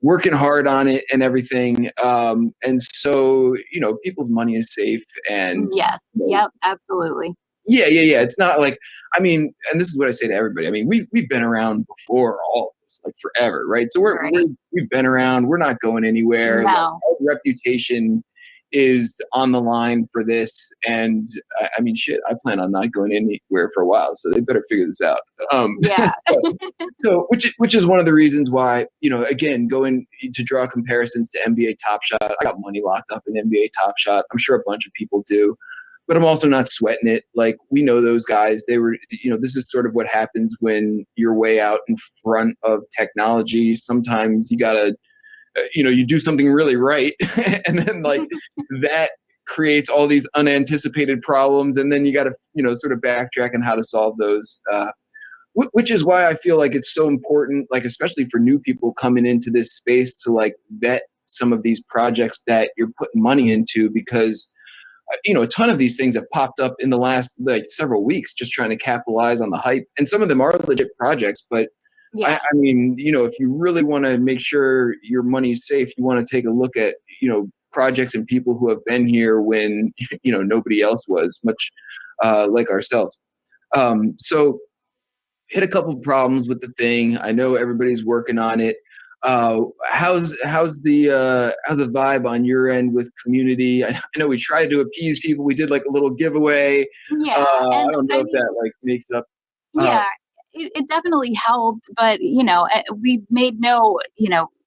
working hard on it and everything. And so, you know, people's money is safe. And yes, you know, yep, absolutely. Yeah. It's not like, I mean, and this is what I say to everybody. I mean, we've been around before all of this, like forever, right? So we've been around. We're not going anywhere. No. Like, our reputation is on the line for this. And I mean, shit, I plan on not going anywhere for a while, so they better figure this out. Yeah. So, which is one of the reasons why, you know, again, going to draw comparisons to NBA Top Shot. I got money locked up in NBA Top Shot. I'm sure a bunch of people do, but I'm also not sweating it. Like, we know those guys. They were, you know, this is sort of what happens when you're way out in front of technology. Sometimes you gotta, you know, you do something really right, and then like that creates all these unanticipated problems, and then you got to, you know, sort of backtrack on how to solve those. Which is why I feel like it's so important, like especially for new people coming into this space, to like vet some of these projects that you're putting money into, because you know, a ton of these things have popped up in the last like several weeks, just trying to capitalize on the hype, and some of them are legit projects, but. Yeah. I mean, you know, if you really want to make sure your money's safe, you want to take a look at, you know, projects and people who have been here when, you know, nobody else was, much like ourselves. So hit a couple of problems with the thing. I know everybody's working on it. How's the vibe on your end with community? I know we tried to appease people. We did like a little giveaway. Yeah. I don't know if that like makes it up. Yeah. It definitely helped, but, you know, we made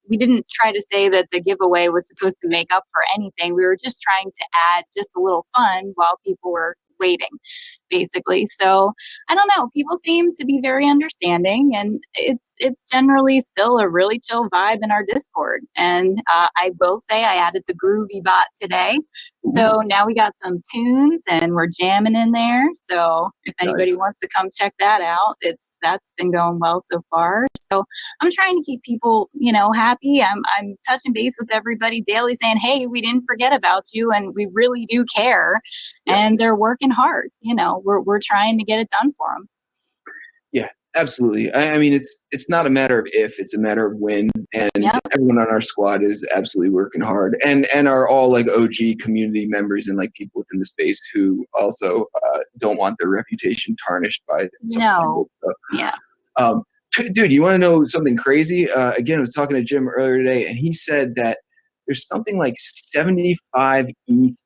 we didn't try to say that the giveaway was supposed to make up for anything. We were just trying to add just a little fun while people were waiting, basically. So I don't know. People seem to be very understanding, and it's generally still a really chill vibe in our Discord. And I will say I added the Groovy bot today. So now we got some tunes and we're jamming in there. So if anybody wants to come check that out, that's been going well so far. So I'm trying to keep people, you know, happy. I'm touching base with everybody daily saying, hey, we didn't forget about you and we really do care. And they're working hard. You know, we're trying to get it done for them. Yeah, absolutely. I mean, it's not a matter of if, it's a matter of when. And everyone on our squad is absolutely working hard, and are all like OG community members and like people within the space who also don't want their reputation tarnished by something. Dude, you want to know something crazy? Again, I was talking to Jim earlier today, and he said that there's something like 75 ETH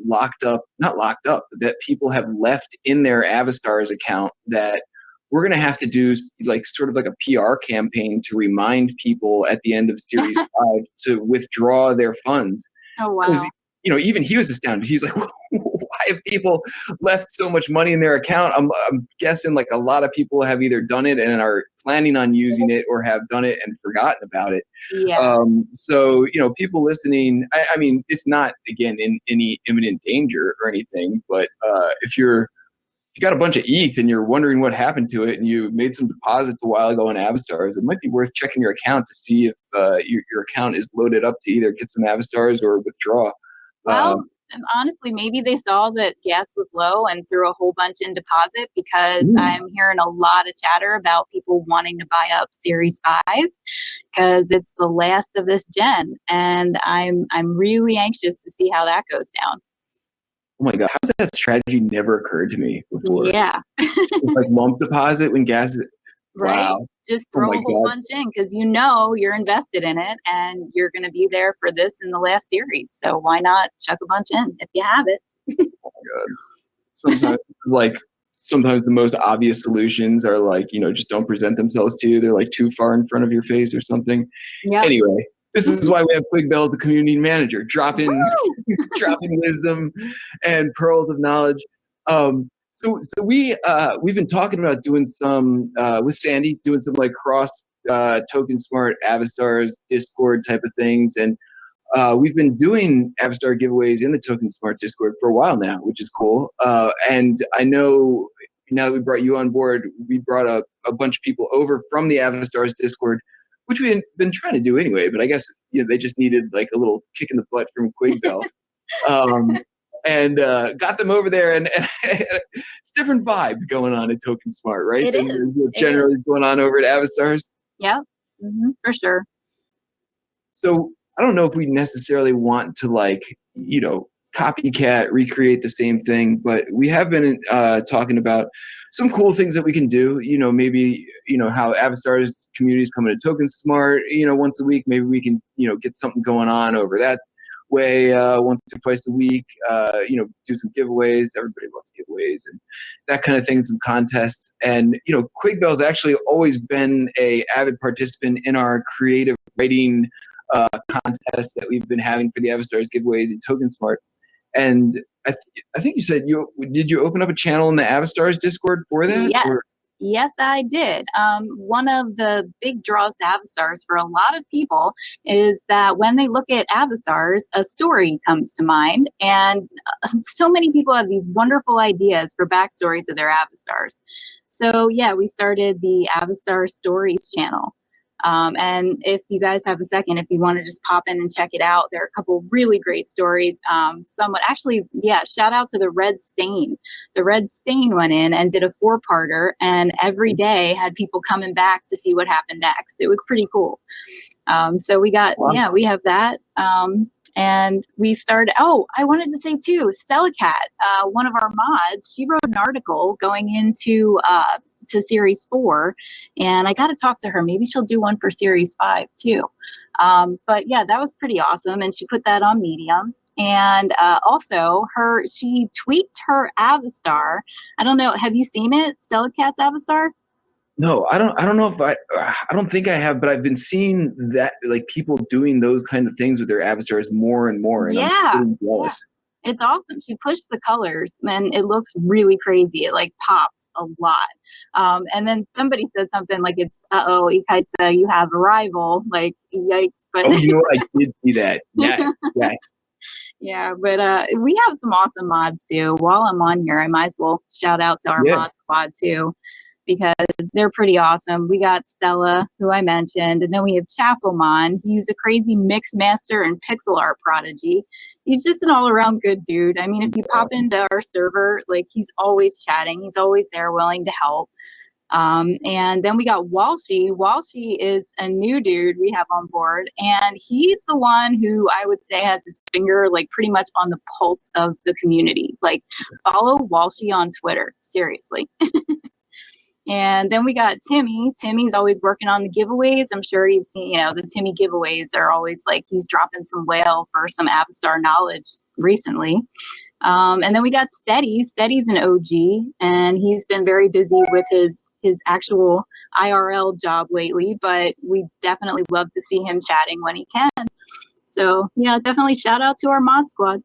not locked up, that people have left in their Avastars account that we're going to have to do like sort of like a PR campaign to remind people at the end of Series 5 to withdraw their funds. Oh, wow. You know, even he was astounded. He's like, why have people left so much money in their account? I'm guessing like a lot of people have either done it and are planning on using it, or have done it and forgotten about it. Yeah. So, people listening, I mean, it's not, again, in any imminent danger or anything, but if you got a bunch of ETH and you're wondering what happened to it, and you made some deposits a while ago in Avastars, it might be worth checking your account to see if your account is loaded up to either get some Avastars or withdraw. Well, honestly, maybe they saw that gas was low and threw a whole bunch in deposit, because I'm hearing a lot of chatter about people wanting to buy up Series 5 because it's the last of this gen, and I'm really anxious to see how that goes down. Oh my God, how's that strategy never occurred to me before? Yeah. It's like lump deposit when gas is, Right. wow. Just throw a whole bunch in, because you're invested in it and you're going to be there for this in the last series. So why not chuck a bunch in if you have it? Oh my God. Sometimes the most obvious solutions are like, just don't present themselves to you. They're like too far in front of your face or something. Yeah. Anyway, this is why we have Kwigbelle, the community manager, dropping wisdom and pearls of knowledge. So we've been talking about doing some with Sandy, doing some like cross TokenSmart, Avastars, Discord type of things, and we've been doing Avastar giveaways in the TokenSmart Discord for a while now, which is cool. And I know now that we brought you on board, we brought a bunch of people over from the Avastars Discord, which we had been trying to do anyway, but I guess they just needed like a little kick in the butt from Kwigbelle. And got them over there, and it's a different vibe going on at TokenSmart, right? It is. Generally is going on over at Avastars. Yeah, for sure. So I don't know if we necessarily want to copycat, recreate the same thing, but we have been talking about some cool things that we can do. Maybe how Avastars communities coming to TokenSmart, once a week. Maybe we can get something going on over that way once or twice a week. Do some giveaways. Everybody loves giveaways and that kind of thing. Some contests. And Kwigbelle's actually always been a avid participant in our creative writing contest that we've been having for the Avastars giveaways in TokenSmart. And I think you said did you open up a channel in the Avastars Discord for that? Yes. Yes, I did. One of the big draws to Avastars for a lot of people is that when they look at Avastars, a story comes to mind. And so many people have these wonderful ideas for backstories of their Avastars. So yeah, we started the Avastar Stories channel. And if you guys have a second, if you want to just pop in and check it out, there are a couple really great stories. Shout out to the Red Stain. The Red Stain went in and did a 4-parter, and every day had people coming back to see what happened next. It was pretty cool. So we have that. And we started, I wanted to say too, StellaCat, one of our mods, she wrote an article going into to Series 4, and I got to talk to her. Maybe she'll do one for Series 5 too. But yeah, that was pretty awesome, and she put that on Medium. And also, she tweaked her Avastar. I don't know. Have you seen it, StellaCat's Avastar? No, I don't know if I don't think I have, but I've been seeing that like people doing those kind of things with their Avastars more and more, and I'm jealous. Yeah. It's awesome. She pushed the colors, and it looks really crazy. It like pops a lot. And then somebody said something like, "It's Ikaita, you have a rival." Like, yikes! But I did see that. Yes. Yeah, but we have some awesome mods too. While I'm on here, I might as well shout out to our mod squad too, because they're pretty awesome. We got Stella, who I mentioned, and then we have Chaffomon. He's a crazy mix master and pixel art prodigy. He's just an all-around good dude. I mean, if you pop into our server, like, he's always chatting. He's always there willing to help. And then we got Walshy. Walshy is a new dude we have on board, and he's the one who I would say has his finger like pretty much on the pulse of the community. Like, follow Walshy on Twitter, seriously. And then we got Timmy. Timmy's always working on the giveaways. I'm sure you've seen, the Timmy giveaways are always like he's dropping some whale for some Avastar knowledge recently. And then we got Steady. Steady's an OG, and he's been very busy with his actual IRL job lately, but we definitely love to see him chatting when he can. So yeah, definitely shout out to our mod squad.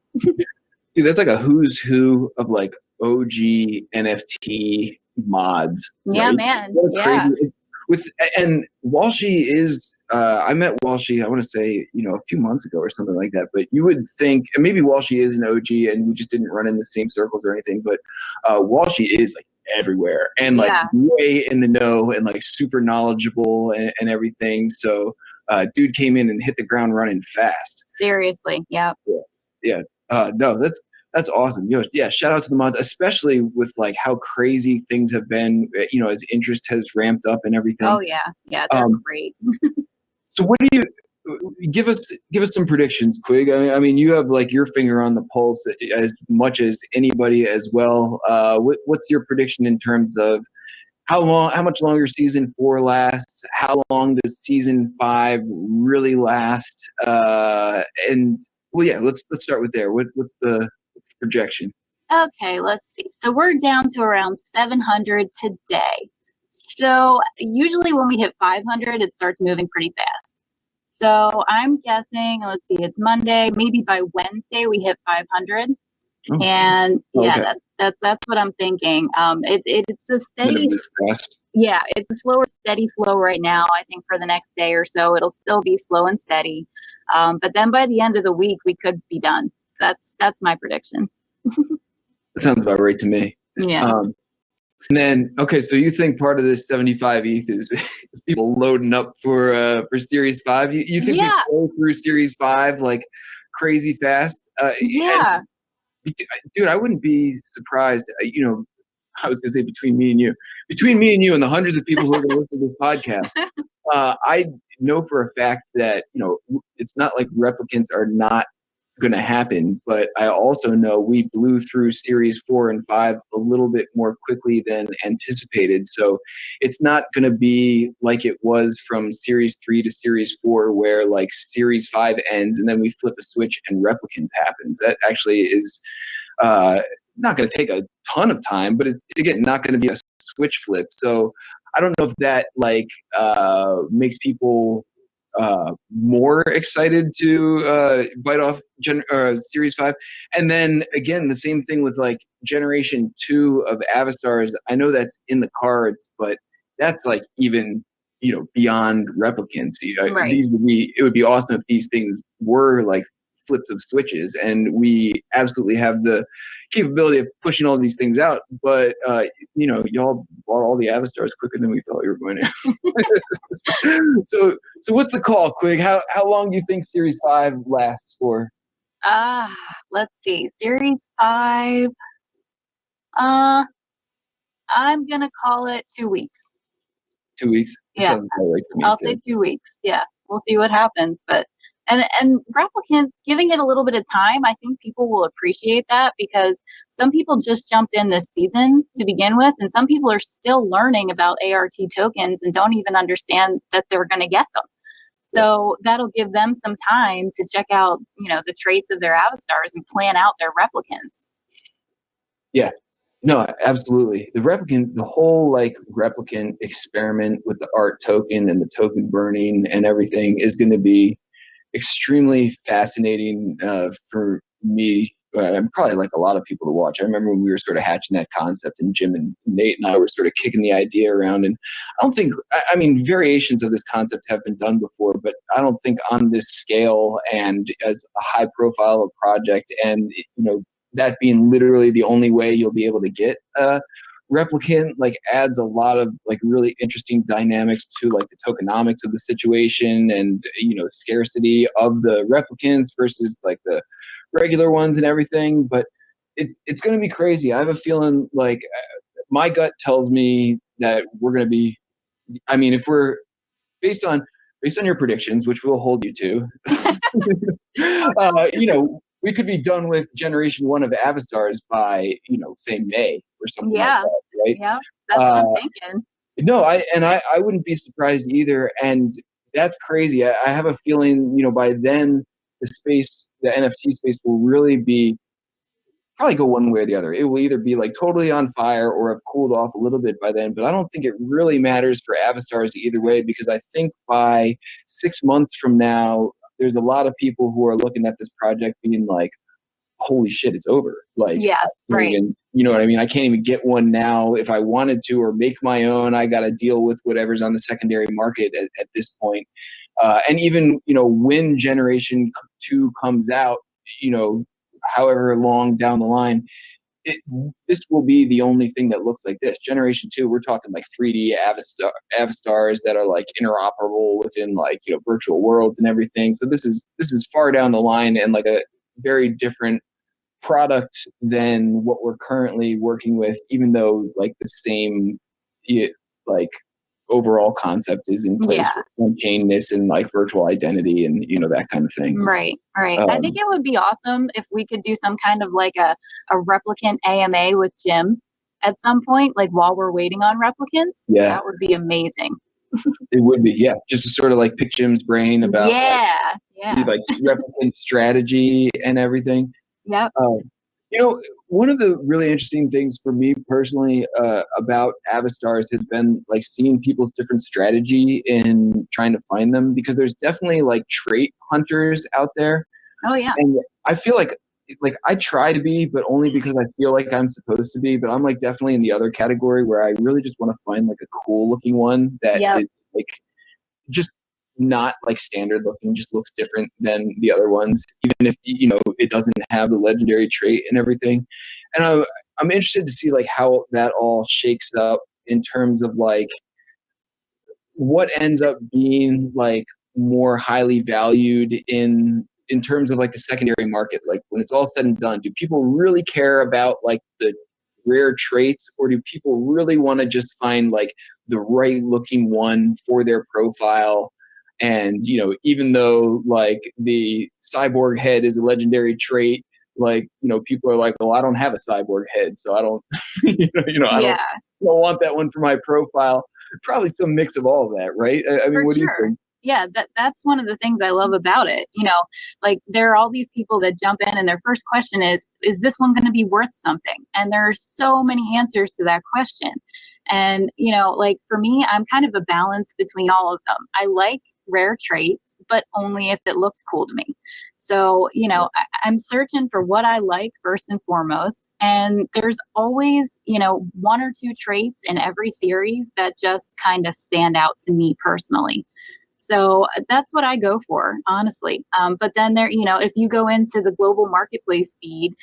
Dude, that's like a who's who of like OG NFT mods. Yeah, right? man. What a Yeah. crazy and Walshy is I met Walshy, I want to say, a few months ago or something like that. But you would think, and maybe Walshy is an OG and we just didn't run in the same circles or anything, but Walshy is like everywhere and like Yeah. way in the know and like super knowledgeable and everything. So dude came in and hit the ground running fast. Seriously. Yeah. Yeah. No, that's awesome. Yeah, shout out to the mods, especially with like how crazy things have been, as interest has ramped up and everything. Oh yeah. Yeah. They're great. So what do you give us some predictions, Quig? I mean, you have like your finger on the pulse as much as anybody as well. What's your prediction in terms of how much longer season 4 lasts? How long does season 5 really last? And well, yeah, let's start with there. What's the projection? Okay, let's see. So we're down to around 700 today. So usually when we hit 500, it starts moving pretty fast. So I'm guessing, let's see, it's Monday. Maybe by Wednesday we hit 500. Oh. And yeah, Okay. that's what I'm thinking. It's a steady, yeah, it's a slower, steady flow right now. I think for the next day or so, it'll still be slow and steady. But then by the end of the week, we could be done. That's my prediction. That sounds about right to me. Yeah. And then, okay, so you think part of this 75 ETH is people loading up for Series 5? You think we go through Series 5 like crazy fast? Yeah. Dude, I wouldn't be surprised. I was going to say between me and you and the hundreds of people who are going to listen to this podcast, I know for a fact that, it's not like replicants are not going to happen, but I also know we blew through Series 4 and 5 a little bit more quickly than anticipated. So it's not going to be like it was from Series 3 to Series 4 where like Series 5 ends and then we flip a switch and replicants happens. That actually is not going to take a ton of time, but it's, again, not going to be a switch flip. So I don't know if that like makes people more excited to bite off Series 5. And then again, the same thing with like Generation 2 of Avastars. I know that's in the cards, but that's like even beyond replicants. Right. It would be awesome if these things were like flips of switches, and we absolutely have the capability of pushing all these things out. But y'all bought all the Avastars quicker than we thought you were going to. So what's the call, Quig? How long do you think Series 5 lasts for? Let's see. Series 5. I'm gonna call it 2 weeks. 2 weeks? Yeah. Right to me, I'll say 2 weeks. Yeah. We'll see what happens. But and replicants, giving it a little bit of time, I think people will appreciate that, because some people just jumped in this season to begin with, and some people are still learning about ART tokens and don't even understand that they're going to get them. So that'll give them some time to check out, the traits of their Avastars and plan out their replicants. Yeah. No, absolutely. The whole like replicant experiment with the art token and the token burning and everything is going to be extremely fascinating for me. Probably like a lot of people to watch. I remember when we were sort of hatching that concept, and Jim and Nate and I were sort of kicking the idea around. And I don't think, variations of this concept have been done before, but I don't think on this scale and as a high profile of project, and that being literally the only way you'll be able to get a replicant, like adds a lot of like really interesting dynamics to like the tokenomics of the situation, and scarcity of the replicants versus like the regular ones and everything. But it's going to be crazy. I have a feeling like my gut tells me that we're going to be, if we're based on your predictions, which we'll hold you to, we could be done with Generation 1 of Avastars by, say May or something like that, right? Yeah, that's what I'm thinking. No, I wouldn't be surprised either. And that's crazy. I have a feeling, by then the NFT space will really be, probably go one way or the other. It will either be like totally on fire or have cooled off a little bit by then. But I don't think it really matters for Avastars either way, because I think by 6 months from now, there's a lot of people who are looking at this project being like, holy shit, it's over. Like, Yeah, right. even, you know what I mean? I can't even get one now if I wanted to, or make my own. I got to deal with whatever's on the secondary market at this point. And even, you know, when Generation 2 comes out, you know, however long down the line, this will be the only thing that looks like this. Generation 2, we're talking like 3D Avastars that are like interoperable within like, you know, virtual worlds and everything. So this is far down the line and like a very different product than what we're currently working with, even though like the same like overall concept is in place with chainness and like virtual identity and, you know, that kind of thing. Right. I think it would be awesome if we could do some kind of like a replicant AMA with Jim at some point, like while we're waiting on replicants. Yeah. That would be amazing. It would be, yeah. Just to sort of like pick Jim's brain about like replicant strategy and everything. Yep. You know, one of the really interesting things for me personally about Avastars has been like seeing people's different strategy in trying to find them, because there's definitely like trait hunters out there. Oh yeah. And I feel like I try to be, but only because I feel like I'm supposed to be. But I'm like definitely in the other category where I really just want to find like a cool looking one that is like just not like standard looking, just looks different than the other ones, even if, you know, it doesn't have the legendary trait and everything. And I'm interested to see like how that all shakes up in terms of like what ends up being like more highly valued in terms of like the secondary market. Like when it's all said and done, do people really care about like the rare traits, or do people really want to just find like the right looking one for their profile? And, you know, even though like the cyborg head is a legendary trait, like, you know, people are like, well, I don't have a cyborg head, so I don't, I don't want that one for my profile. Probably some mix of all of that, right? I mean, what do you think? Yeah, that's one of the things I love about it. You know, like there are all these people that jump in and their first question is this one going to be worth something? And there are so many answers to that question. And, you know, like for me, I'm kind of a balance between all of them. I like rare traits, but only if it looks cool to me. So, you know, I'm searching for what I like first and foremost. And there's always, you know, one or two traits in every series that just kind of stand out to me personally. So that's what I go for, honestly. But then there, you know, if you go into the global marketplace feed,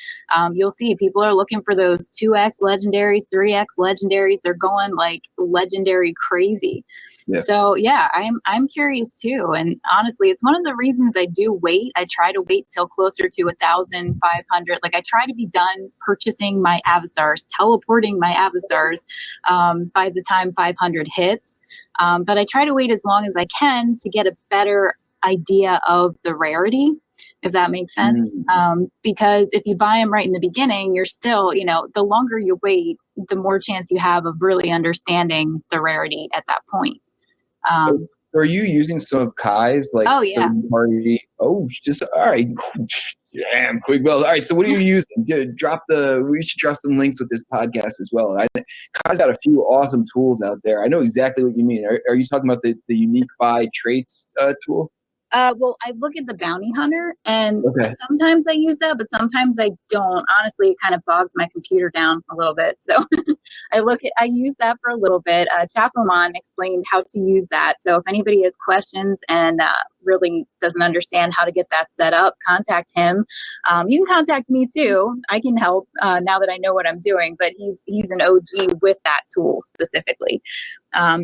you'll see people are looking for those 2x legendaries, 3x legendaries. They're going like legendary crazy. Yeah. So yeah, I'm curious too. And honestly, it's one of the reasons I do wait. I try to wait till closer to 1,500. Like I try to be done purchasing my Avastars, teleporting my Avastars by the time 500 hits. But I try to wait as long as I can to get a better idea of the rarity, if that makes sense. Because if you buy them right in the beginning, you're still, you know, the longer you wait, the more chance you have of really understanding the rarity at that point. Are you using some of Kai's like third party? Oh, just all right. Damn, Kwigbelle. All right, so what are you using? We should drop some links with this podcast as well. Kai's got a few awesome tools out there. I know exactly what you mean. Are you talking about the unique by traits tool? Well, I look at the bounty hunter, and sometimes I use that, but sometimes I don't. Honestly, it kind of bogs my computer down a little bit. So I use that for a little bit. Chapoman explained how to use that. So if anybody has questions and really doesn't understand how to get that set up, contact him. You can contact me too. I can help now that I know what I'm doing, but he's an OG with that tool specifically.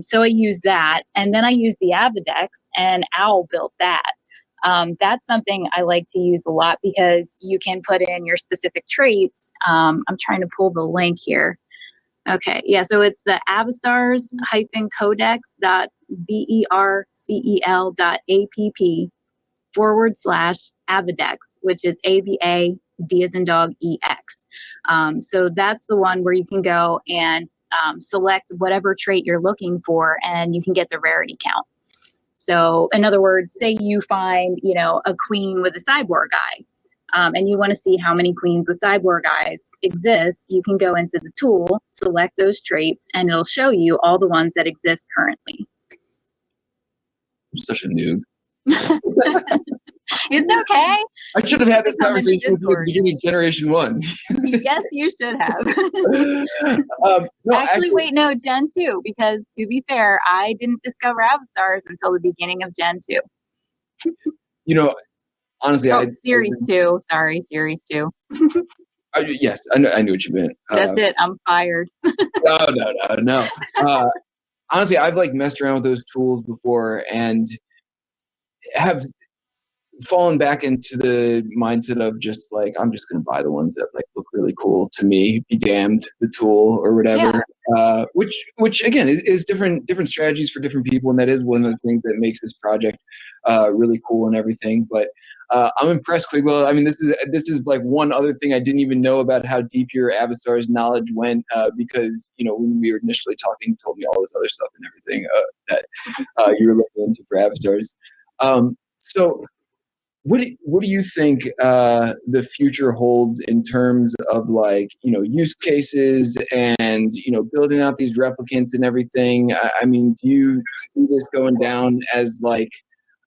So I use that, and then I use the Avadex, and Owl built that. That's something I like to use a lot because you can put in your specific traits. I'm trying to pull the link here. Okay, yeah, so it's the avastars-codex.vercel.app/Avadex, which is AVA D as in dog EX. So that's the one where you can go and select whatever trait you're looking for, and you can get the rarity count. So in other words, say you find, you know, a queen with a cyborg eye, and you want to see how many queens with cyborg eyes exist, you can go into the tool, select those traits, and it'll show you all the ones that exist currently. I'm such a noob. It's okay. I should have had this Come into conversation with you at the Discord. beginning of Generation 1. Yes, you should have. No, actually, wait, no, Gen 2, because to be fair, I didn't discover Avastars until the beginning of Gen 2. you know, honestly, Series 2. Sorry, Series 2. Yes, I knew what you meant. That's it. I'm fired. No. Honestly, I've like messed around with those tools before and have fallen back into the mindset of just like, I'm just going to buy the ones that like look really cool to me, be damned the tool or whatever. Yeah. Which again is different strategies for different people. And that is one of the things that makes this project really cool and everything. But I'm impressed, Kwigbelle. I mean, this is like one other thing I didn't even know about how deep your Avastars knowledge went because, you know, when we were initially talking, you told me all this other stuff and everything that you were looking into for Avastars. So what do you think the future holds in terms of like, you know, use cases and, you know, building out these replicants and everything? I mean, do you see this going down as like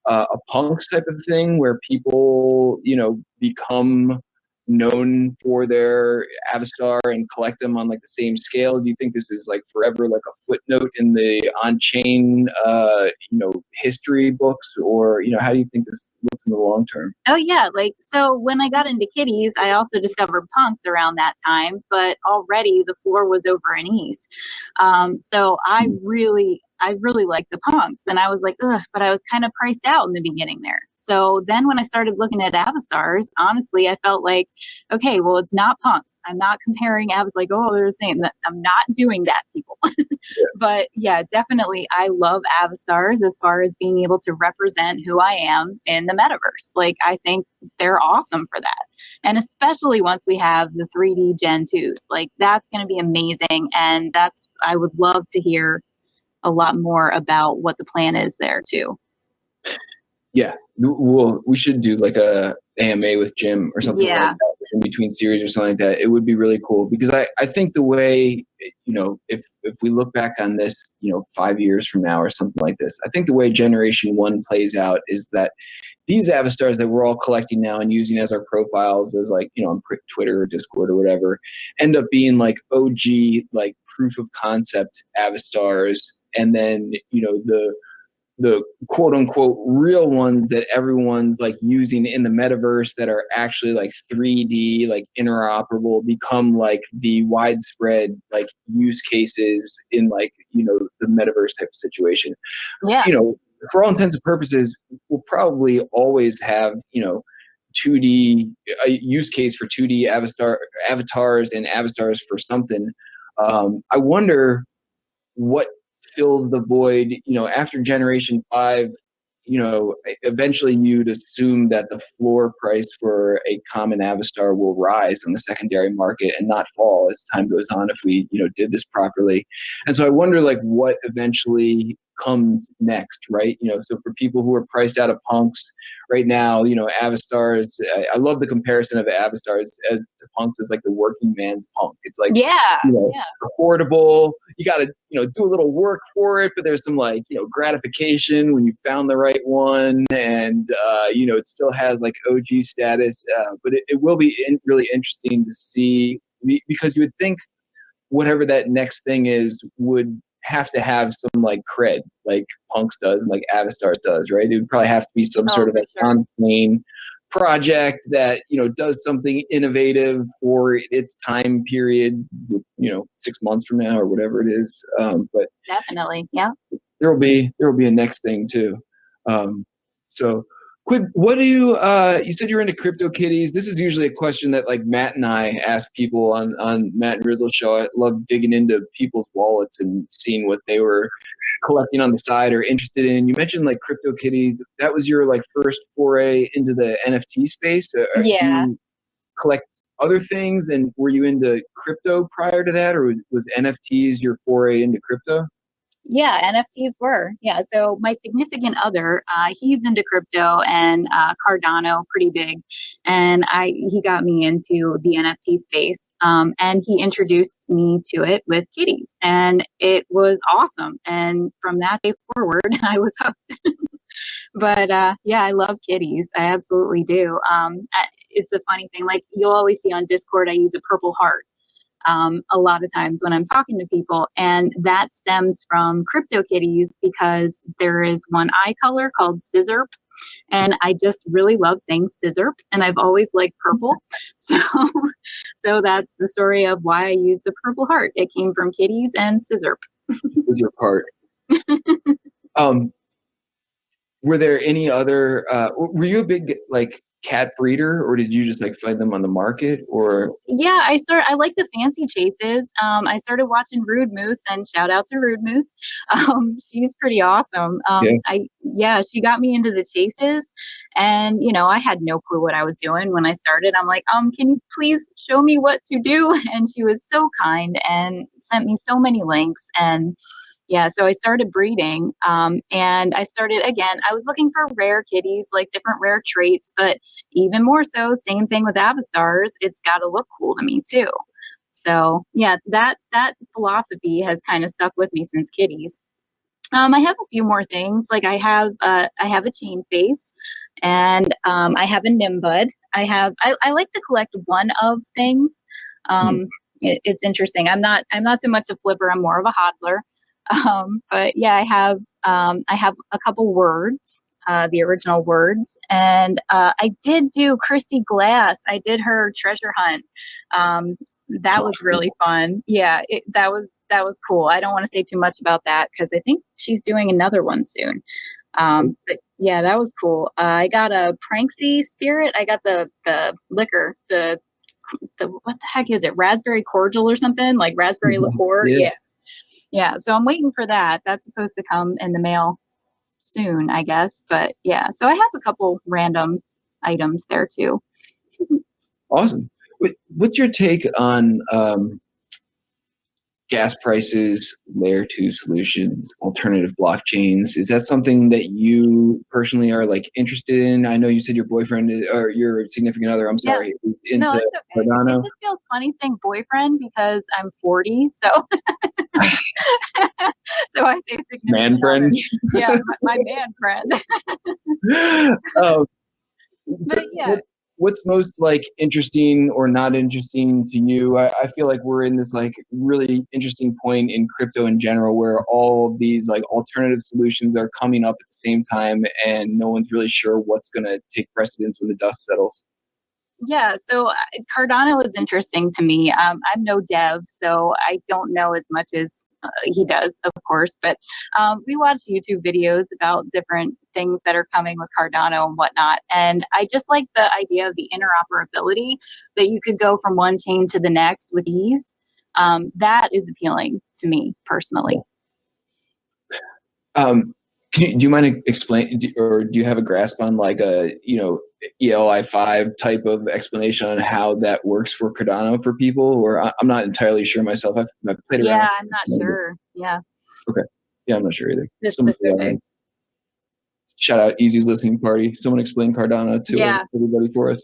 a punks type of thing where people, you know, become known for their Avastar and collect them on like the same scale? Do you think this is like forever like a footnote in the on-chain you know, history books, or, you know, how do you think this looks in the long term? Oh yeah, like, so when I got into kitties, I also discovered punks around that time, but already the floor was over in ETH. So I really liked the punks, and I was like, ugh, but I was kind of priced out in the beginning there. So then when I started looking at Avastars, honestly, I felt like, okay, well, it's not punks. I'm not comparing Avs like, oh, they're the same. I'm not doing that, people. But yeah, definitely, I love Avastars as far as being able to represent who I am in the metaverse. Like, I think they're awesome for that. And especially once we have the 3D Gen 2s, like that's going to be amazing. And I would love to hear a lot more about what the plan is there too. Yeah, we should do like a AMA with Jim or something like that in between series or something like that. It would be really cool because I think the way, you know, if we look back on this, you know, 5 years from now or something like this, I think the way Generation 1 plays out is that these Avastars that we're all collecting now and using as our profiles as like, you know, on Twitter or Discord or whatever, end up being like OG, like proof of concept Avastars. And then, you know, the quote unquote real ones that everyone's like using in the metaverse that are actually like 3D, like interoperable, become like the widespread like use cases in like, you know, the metaverse type of situation. Yeah. You know, for all intents and purposes, we'll probably always have, you know, 2D a use case for 2D avatars and Avastars for something. I wonder what fills the void, you know, after Generation 5. You know, eventually you'd assume that the floor price for a common Avastar will rise in the secondary market and not fall as time goes on if we, you know, did this properly. And so I wonder like what eventually comes next, right? You know, so for people who are priced out of punks right now, you know, Avastars, I love the comparison of Avastars as to punks as like the working man's punk. It's like, you know, affordable. You got to, you know, do a little work for it, but there's some like, you know, gratification when you found the right one, and you know, it still has like OG status, but it will be really interesting to see, because you would think whatever that next thing is would have to have some like cred, like punks does and like Avastars does, right? It would probably have to be some sort of like on-chain project that, you know, does something innovative for its time period, you know, 6 months from now or whatever it is. But definitely, yeah, there will be a next thing too. So Quib, what do you said you're into CryptoKitties. This is usually a question that like Matt and I ask people on Matt and Rizzle show. I love digging into people's wallets and seeing what they were collecting on the side or interested in. You mentioned like CryptoKitties. That was your like first foray into the NFT space. Do you collect other things, and were you into crypto prior to that, or was NFTs your foray into crypto? Yeah, NFTs were. Yeah, so my significant other, he's into crypto and Cardano, pretty big, and he got me into the NFT space, and he introduced me to it with kitties, and it was awesome. And from that day forward, I was hooked. But yeah, I love kitties. I absolutely do. It's a funny thing. Like you'll always see on Discord, I use a purple heart a lot of times when I'm talking to people, and that stems from CryptoKitties because there is one eye color called Scissorp, and I just really love saying Scissorp, and I've always liked purple, so so that's the story of why I use the purple heart. It came from kitties and Scissorp. Scissorp heart. Were there any other? Were you a big like cat breeder, or did you just like find them on the market? Or Yeah, I like the fancy chases. I started watching Rude Moose, and shout out to Rude Moose. She's pretty awesome. She got me into the chases, and I had no clue what I was doing when I started. I'm like, can you please show me what to do? And she was so kind and sent me so many links. And yeah, so I started breeding, and I was looking for rare kitties, like different rare traits, but even more so, same thing with Avastars, it's got to look cool to me too. So yeah, that philosophy has kind of stuck with me since kitties. I have a few more things, like I have a chain face, and I have a nimbud. I like to collect one of things. It's interesting. I'm not so much a flipper, I'm more of a hodler. But yeah, I have a couple words, the original words, and I did do Christy Glass. I did her treasure hunt. That was really fun. Yeah, that was cool. I don't want to say too much about that because I think she's doing another one soon. But yeah, that was cool. I got a Pranksy spirit. I got the liquor, the what the heck is it? Raspberry cordial or something, like raspberry liqueur. Yeah, so I'm waiting for that. That's supposed to come in the mail soon, I guess. But yeah, so I have a couple random items there too. awesome. What's your take on gas prices, layer 2 solutions, alternative blockchains? Is that something that you personally are like interested in? I know you said your boyfriend or your significant other, I'm sorry, is into Cardano. It just feels funny saying boyfriend because I'm 40, so so I say significant man friend. Yeah, my man friend. So but yeah. What's most like interesting or not interesting to you? I feel like we're in this like really interesting point in crypto in general where all of these like alternative solutions are coming up at the same time and no one's really sure what's going to take precedence when the dust settles. Yeah, so Cardano is interesting to me. I'm no dev, so I don't know as much as he does, of course, but we watch YouTube videos about different things that are coming with Cardano and whatnot. And I just like the idea of the interoperability that you could go from one chain to the next with ease. That is appealing to me personally. Do you mind explain, or do you have a grasp on like a ELI5 type of explanation on how that works for Cardano for people? Or I'm not entirely sure myself. I've played around. Yeah, I'm not sure. Yeah. Okay. Yeah, I'm not sure either. The specifics. Shout out Easy's listening party. Someone explain Cardano to everybody for us.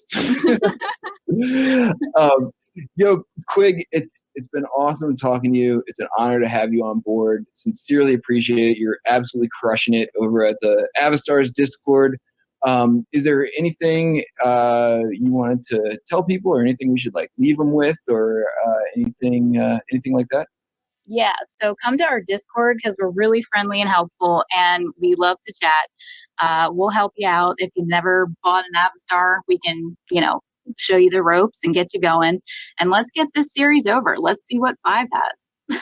Yo, Quig, it's been awesome talking to you. It's an honor to have you on board. Sincerely appreciate it. You're absolutely crushing it over at the Avastars Discord. Is there anything you wanted to tell people, or anything we should like leave them with, or anything like that? Yeah, so come to our Discord because we're really friendly and helpful, and we love to chat. We'll help you out. If you've never bought an Avastar, we can, show you the ropes and get you going. And let's get this series over. Let's see what 5 has.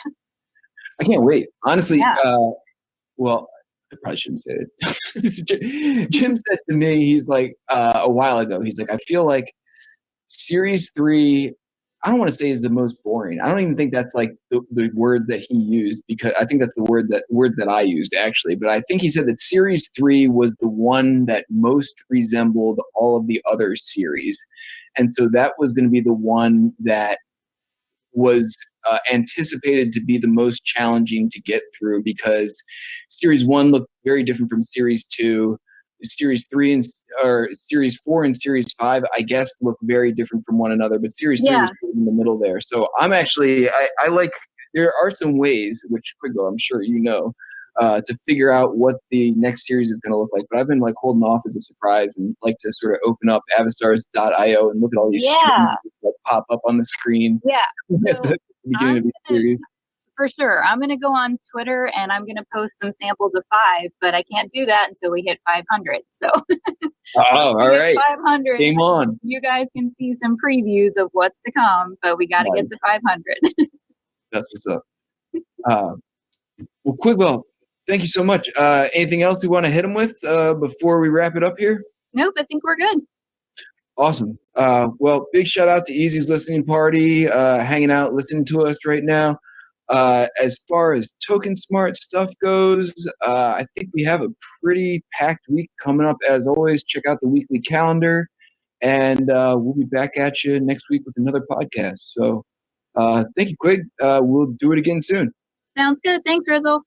I can't wait. Honestly, yeah. Well, I probably shouldn't say it. Jim said to me, he's like, a while ago, he's like, I feel like Series 3, I don't want to say is the most boring. I don't even think that's like the words that he used, because I think that's the words that I used actually. But I think he said that Series 3 was the one that most resembled all of the other series. And so that was going to be the one that was anticipated to be the most challenging to get through, because Series 1 looked very different from Series 2. Series 3 or Series 4 and Series 5, I guess, look very different from one another, but Series 3 was in the middle there. So I'm actually, I like, there are some ways, which Kwigbelle, I'm sure you know, to figure out what the next series is going to look like. But I've been like holding off as a surprise and like to sort of open up Avastars.io and look at all these streams that pop up on the screen. Yeah. At the beginning of the series. For sure. I'm going to go on Twitter and I'm going to post some samples of 5, but I can't do that until we hit 500. So all right. 500. Game on. You guys can see some previews of what's to come, but we got to get to 500. That's what's up. Well, Kwigbelle, thank you so much. Anything else we want to hit them with before we wrap it up here? Nope, I think we're good. Awesome. Well, big shout out to Easy's listening party, hanging out, listening to us right now. As far as TokenSmart stuff goes, I think we have a pretty packed week coming up. As always, check out the weekly calendar, and we'll be back at you next week with another podcast. So thank you, Quig. We'll do it again soon. Sounds good. Thanks, Rizzle.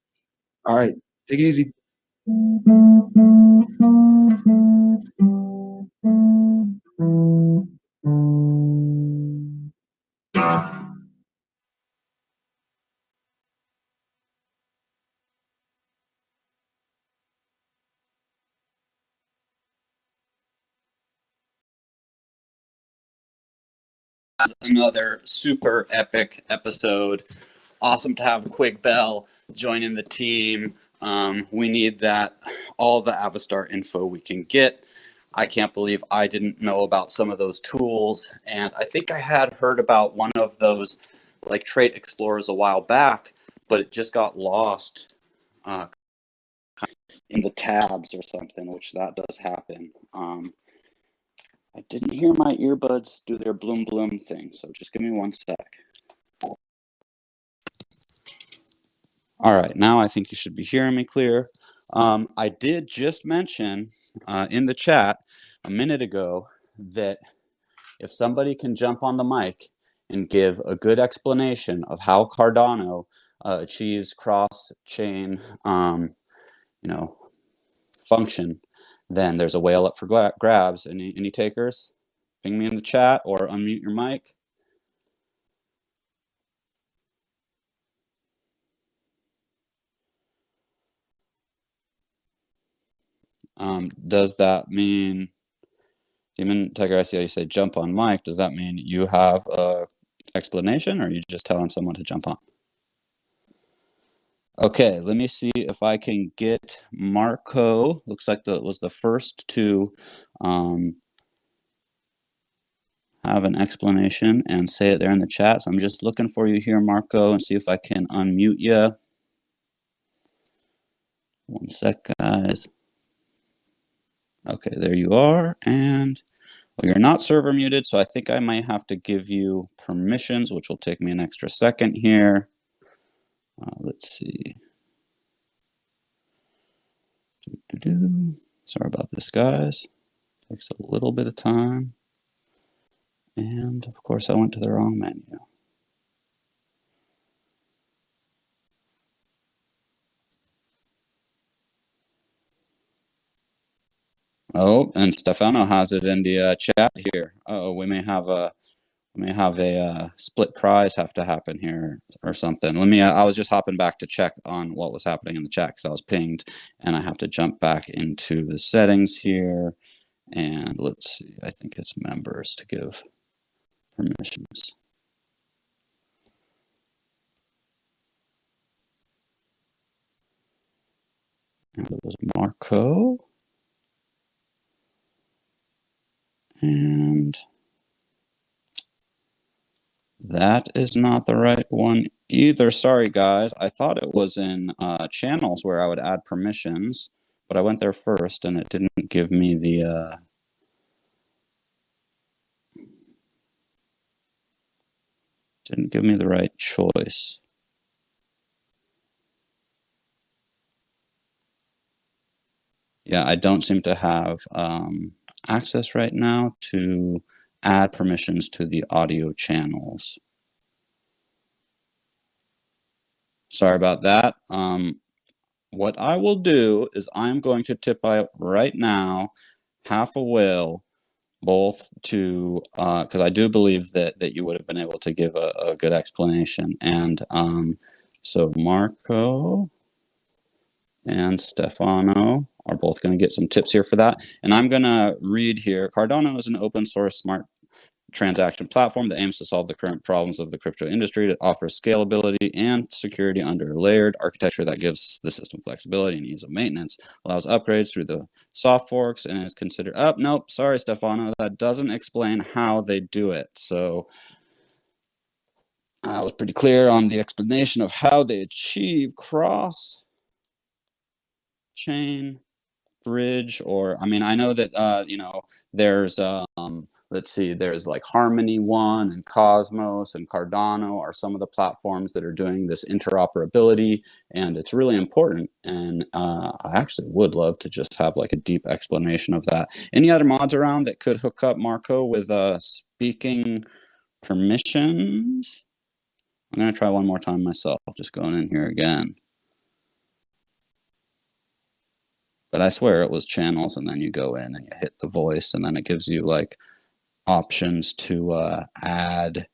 All right. Take it easy. Another super epic episode. Awesome to have Kwigbelle joining the team. We need that, all the Avastar info we can get. I can't believe I didn't know about some of those tools, and I think I had heard about one of those like trait explorers a while back, but it just got lost in the tabs or something, which that does happen. I didn't hear my earbuds do their bloom bloom thing, so just give me one sec. All right, now I think you should be hearing me clear. I did just mention in the chat a minute ago that if somebody can jump on the mic and give a good explanation of how Cardano achieves cross-chain, function, then there's a whale up for grabs. Any takers? Ping me in the chat or unmute your mic. Does that mean, Demon Tiger, I see how you say jump on mic. Does that mean you have a explanation, or are you just telling someone to jump on? Okay, let me see if I can get Marco. Looks like that was the first to have an explanation and say it there in the chat. So I'm just looking for you here, Marco, and see if I can unmute you. One sec, guys. Okay, there you are. And well, you're not server muted, so I think I might have to give you permissions, which will take me an extra second here. Let's see. Sorry about this, guys. Takes a little bit of time. And of course, I went to the wrong menu. Oh, and Stefano has it in the chat here. Oh, we may have a split prize have to happen here or something. Let me. I was just hopping back to check on what was happening in the chat because I was pinged, and I have to jump back into the settings here. And let's see. I think it's members to give permissions. And it was Marco. And that is not the right one either. Sorry, guys. I thought it was in channels where I would add permissions, but I went there first and it didn't give me the right choice. Yeah, I don't seem to have access right now to add permissions to the audio channels. Sorry about that. What I will do is I'm going to tip out right now half a whale, both to, because I do believe that you would have been able to give a good explanation. And so Marco, and Stefano are both going to get some tips here for that. And I'm going to read here. Cardano is an open source smart transaction platform that aims to solve the current problems of the crypto industry. It offers scalability and security under a layered architecture that gives the system flexibility and ease of maintenance, allows upgrades through the soft forks, and is considered nope, sorry, Stefano, that doesn't explain how they do it. So I was pretty clear on the explanation of how they achieve cross-chain bridge, or I mean, I know that there's let's see, there's like Harmony One and Cosmos and Cardano are some of the platforms that are doing this interoperability, and it's really important. And I actually would love to just have like a deep explanation of that. Any other mods around that could hook up Marco with speaking permissions? I'm gonna try one more time myself, just going in here again. But I swear it was channels, and then you go in and you hit the voice, and then it gives you like options to add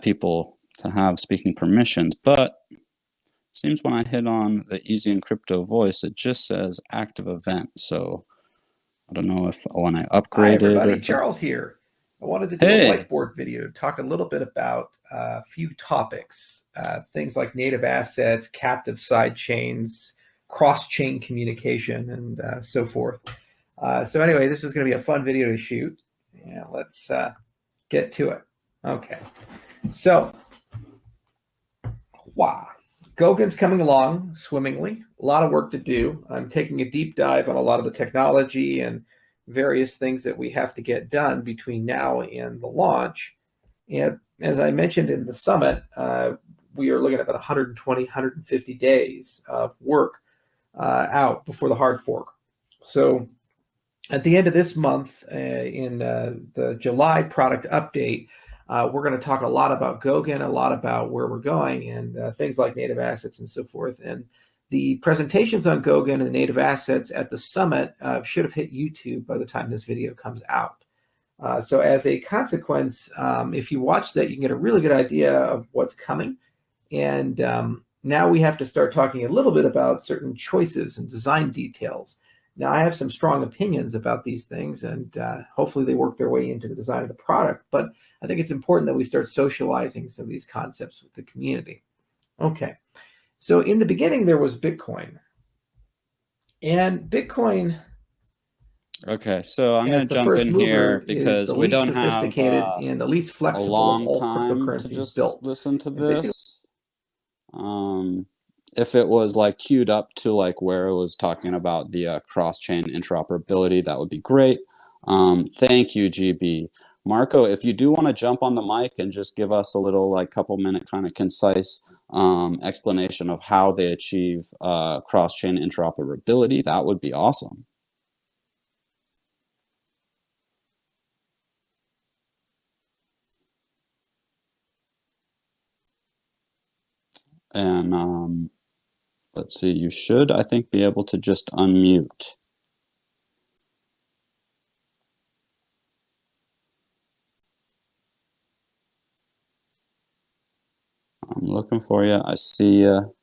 people to have speaking permissions. But it seems when I hit on the Ezincrypto voice, it just says active event. So I don't know if when I upgraded. Hi everybody, Charles here. I wanted to do a whiteboard video to talk a little bit about a few topics, things like native assets, captive side chains, cross-chain communication, and so forth. So anyway, this is going to be a fun video to shoot. Yeah, let's get to it. Okay, so wow, Goggen's coming along swimmingly. A lot of work to do. I'm taking a deep dive on a lot of the technology and various things that we have to get done between now and the launch. And as I mentioned in the summit, we are looking at about 120, 150 days of work out before the hard fork. So at the end of this month, in the July product update, we're going to talk a lot about Goggen, a lot about where we're going, and things like native assets and so forth. And the presentations on Goggen and native assets at the summit should have hit YouTube by the time this video comes out. So as a consequence, if you watch that, you can get a really good idea of what's coming. And now we have to start talking a little bit about certain choices and design details. Now, I have some strong opinions about these things, and hopefully they work their way into the design of the product. But I think it's important that we start socializing some of these concepts with the community. Okay. So in the beginning, there was Bitcoin. And Bitcoin... Okay, so I'm going to jump in here because we don't have and the least flexible a long time to just listen to this. If it was like queued up to like where it was talking about the cross-chain interoperability, that would be great. Thank you, GB. Marco, if you do want to jump on the mic and just give us a little like couple minute kind of concise explanation of how they achieve cross-chain interoperability, that would be awesome. And let's see, you should, I think, be able to just unmute. I'm looking for you. I see you.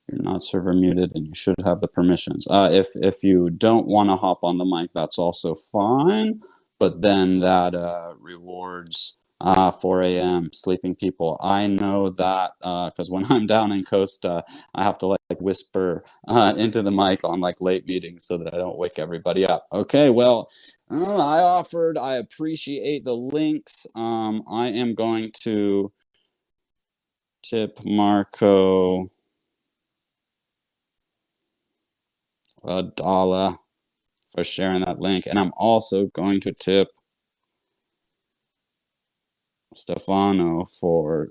You're not server muted, and you should have the permissions. If you don't want to hop on the mic, that's also fine. But then that rewards 4 a.m. sleeping people. I know that because when I'm down in Costa, I have to like whisper into the mic on like late meetings so that I don't wake everybody up. Okay, well, I appreciate the links. I am going to tip Marco $1 for sharing that link, and I'm also going to tip Stefano for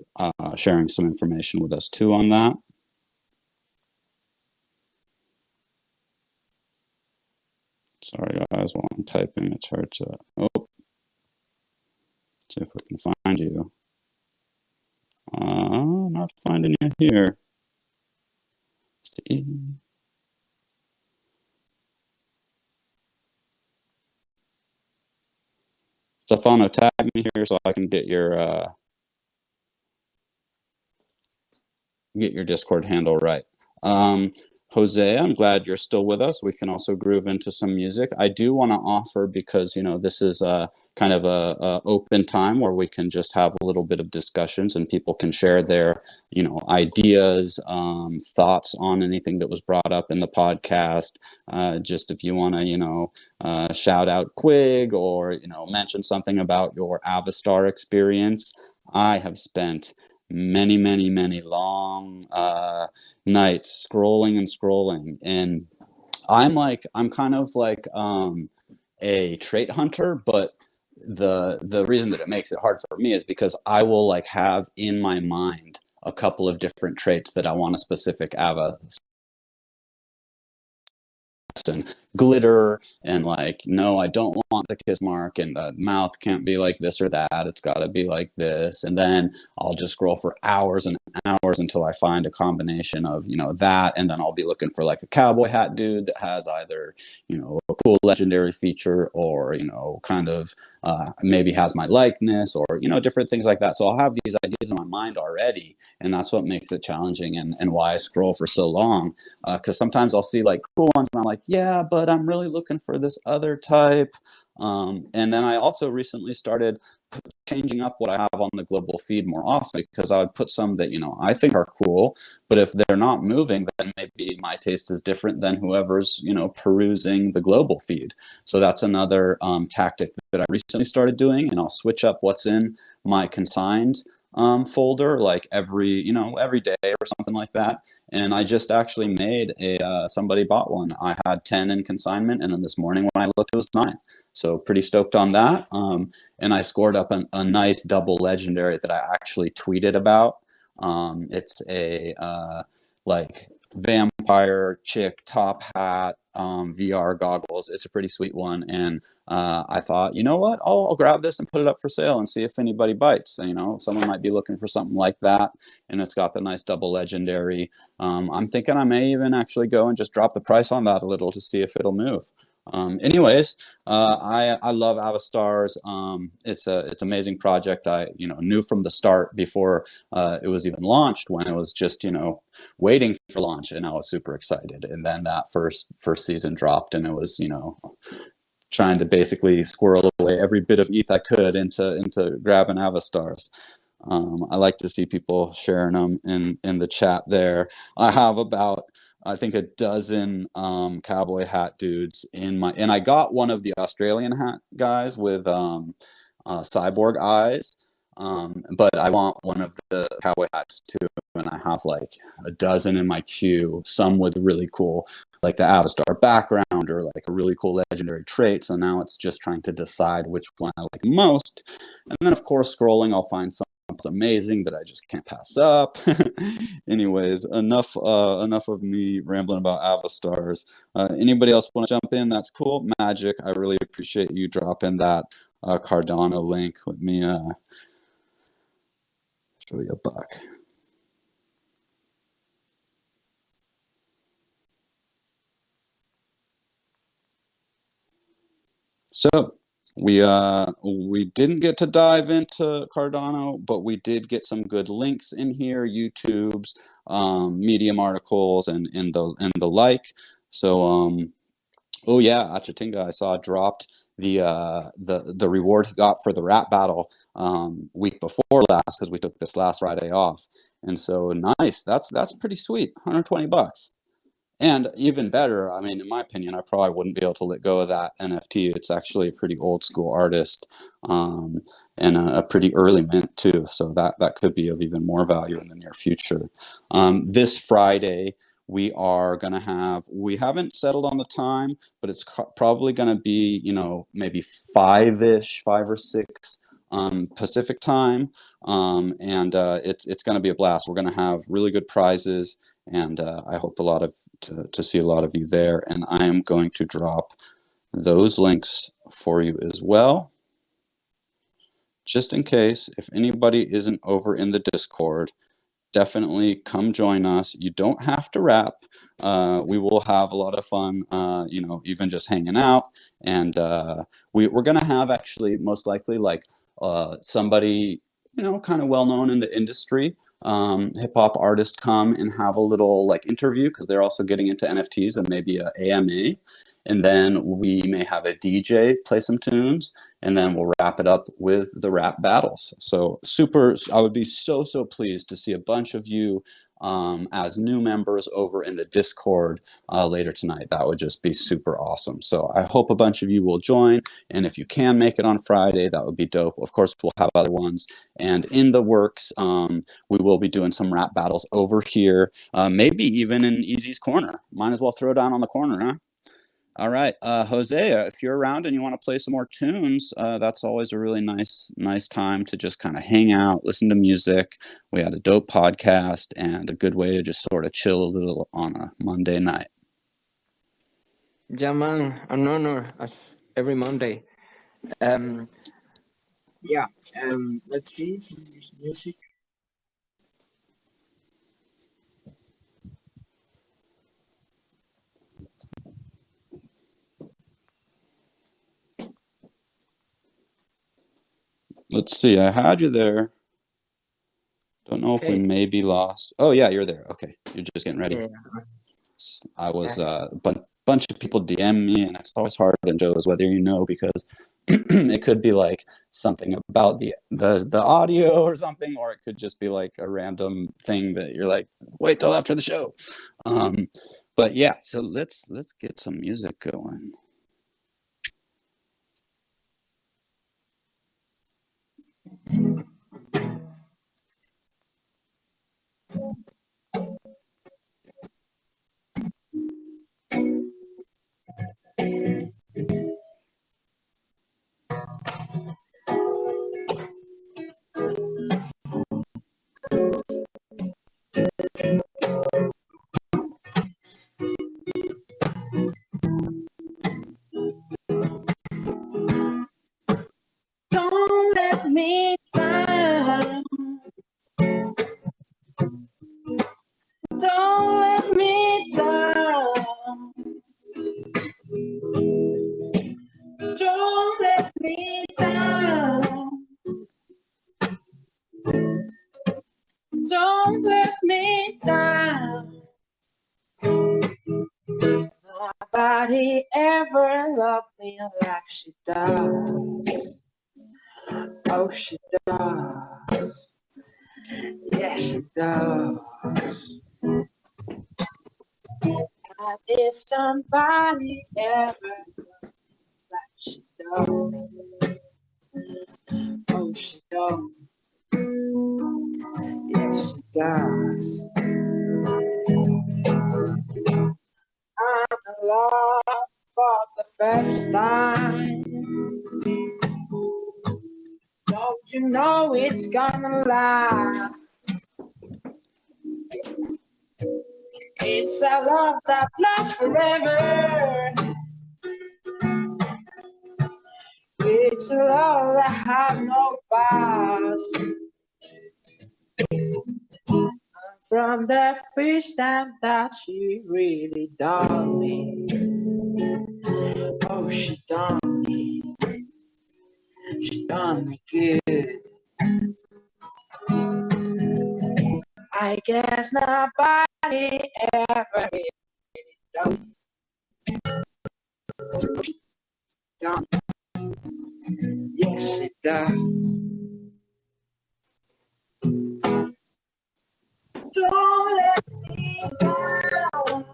sharing some information with us too on that. Sorry guys, while I'm typing, it's hard to, see if we can find you. Not finding you here. See. Stefano, tag me here so I can get your Discord handle right. Jose, I'm glad you're still with us. We can also groove into some music. I do want to offer, because, you know, this is kind of a open time where we can just have a little bit of discussions and people can share their, you know, ideas, thoughts on anything that was brought up in the podcast. Just if you want to, you know, shout out Quig, or, you know, mention something about your Avastar experience. I have spent many long nights scrolling, and I'm kind of like a trait hunter, but the reason that it makes it hard for me is because I will like have in my mind a couple of different traits that I want a specific and glitter, and like, no, I don't want the kiss mark, and the mouth can't be like this or that, it's got to be like this. And then I'll just scroll for hours and hours until I find a combination of, you know, that, and then I'll be looking for like a cowboy hat dude that has either, you know, a cool legendary feature, or, you know, kind of maybe has my likeness, or, you know, different things like that. So I'll have these ideas in my mind already, and that's what makes it challenging, and why I scroll for so long, because sometimes I'll see like cool ones and I'm like, yeah, but I'm really looking for this other type. And then I also recently started changing up what I have on the global feed more often, because I would put some that, you know, I think are cool, but if they're not moving, then maybe my taste is different than whoever's, you know, perusing the global feed. So that's another tactic that I recently started doing, and I'll switch up what's in my consigned folder like every day or something like that. And I just actually made a somebody bought one. I had 10 in consignment, and then this morning when I looked, it was 9. So pretty stoked on that. And I scored up a nice double legendary that I actually tweeted about. It's a like vampire chick top hat, VR goggles. It's a pretty sweet one. And I thought, you know what, I'll grab this and put it up for sale and see if anybody bites. You know, someone might be looking for something like that, and it's got the nice double legendary. I'm thinking I may even actually go and just drop the price on that a little to see if it'll move. Anyways, I love Avastars. It's an amazing project. I, you know, knew from the start before it was even launched, when it was just, you know, waiting for launch, and I was super excited. And then that first season dropped, and it was, you know, trying to basically squirrel away every bit of ETH I could into grabbing Avastars. I like to see people sharing them in the chat there. I have about, I think, a dozen cowboy hat dudes in my, and I got one of the Australian hat guys with cyborg eyes, but I want one of the cowboy hats too, and I have like a dozen in my queue, some with really cool, like the Avastar background, or like a really cool legendary trait. So now it's just trying to decide which one I like most. And then of course, scrolling, I'll find something that's amazing that I just can't pass up. Anyways, enough of me rambling about Avastars. Anybody else want to jump in? That's cool. Magic, I really appreciate you dropping that Cardano link. Let me show you a buck. So we didn't get to dive into Cardano, but we did get some good links in here, YouTube's, Medium articles, and the like. So oh yeah, Achatinga, I saw dropped the reward he got for the rap battle week before last, because we took this last Friday off. And so nice, that's pretty sweet, $120. And even better, I mean, in my opinion, I probably wouldn't be able to let go of that NFT. It's actually a pretty old school artist, and a pretty early mint too. So that could be of even more value in the near future. This Friday, we are going to have, we haven't settled on the time, but it's probably going to be, you know, maybe 5 or 6 Pacific time. And it's going to be a blast. We're going to have really good prizes. And I hope to see a lot of you there. And I am going to drop those links for you as well, just in case. If anybody isn't over in the Discord, definitely come join us. You don't have to rap. We will have a lot of fun, you know, even just hanging out. And we're going to have, actually, most likely, like somebody, you know, kind of well known in the industry, hip hop artist come and have a little like interview, because they're also getting into NFTs, and maybe a AMA. And then we may have a DJ play some tunes, and then we'll wrap it up with the rap battles. So I would be so pleased to see a bunch of you as new members over in the Discord later tonight. That would just be super awesome. So I hope a bunch of you will join, and if you can make it on Friday, that would be dope. Of course, we'll have other ones, and in the works, we will be doing some rap battles over here, maybe even in Easy's corner. Might as well throw down on the corner, huh? All right, Jose, if you're around and you want to play some more tunes, that's always a really nice time to just kind of hang out, listen to music. We had a dope podcast and a good way to just sort of chill a little on a Monday night. Yeah, man, an honor as every Monday. Yeah, let's see some music. Let's see, I had you there. Don't know if we may be lost. Oh yeah, you're there. Okay, you're just getting ready. Yeah. I was bunch of people DM me, and it's always hard to shows whether you know, because it could be like something about the audio or something, or it could just be like a random thing that you're like, wait till after the show. But yeah, so let's get some music going. Don't let me down. Don't let me down. Don't let me down. Don't let me down. Nobody ever loved me like she does. Oh, she does. Yes, she does. And if somebody ever loved me like she does, oh, she does. Yes, she does. I'm in love for the first time. Don't you know it's gonna last? It's a love that lasts forever. It's a love that has no past. From the first time that she really done me. Oh, she done me. She done me good. I guess nobody ever really done me. She done me. Yes, it does. Don't let me down.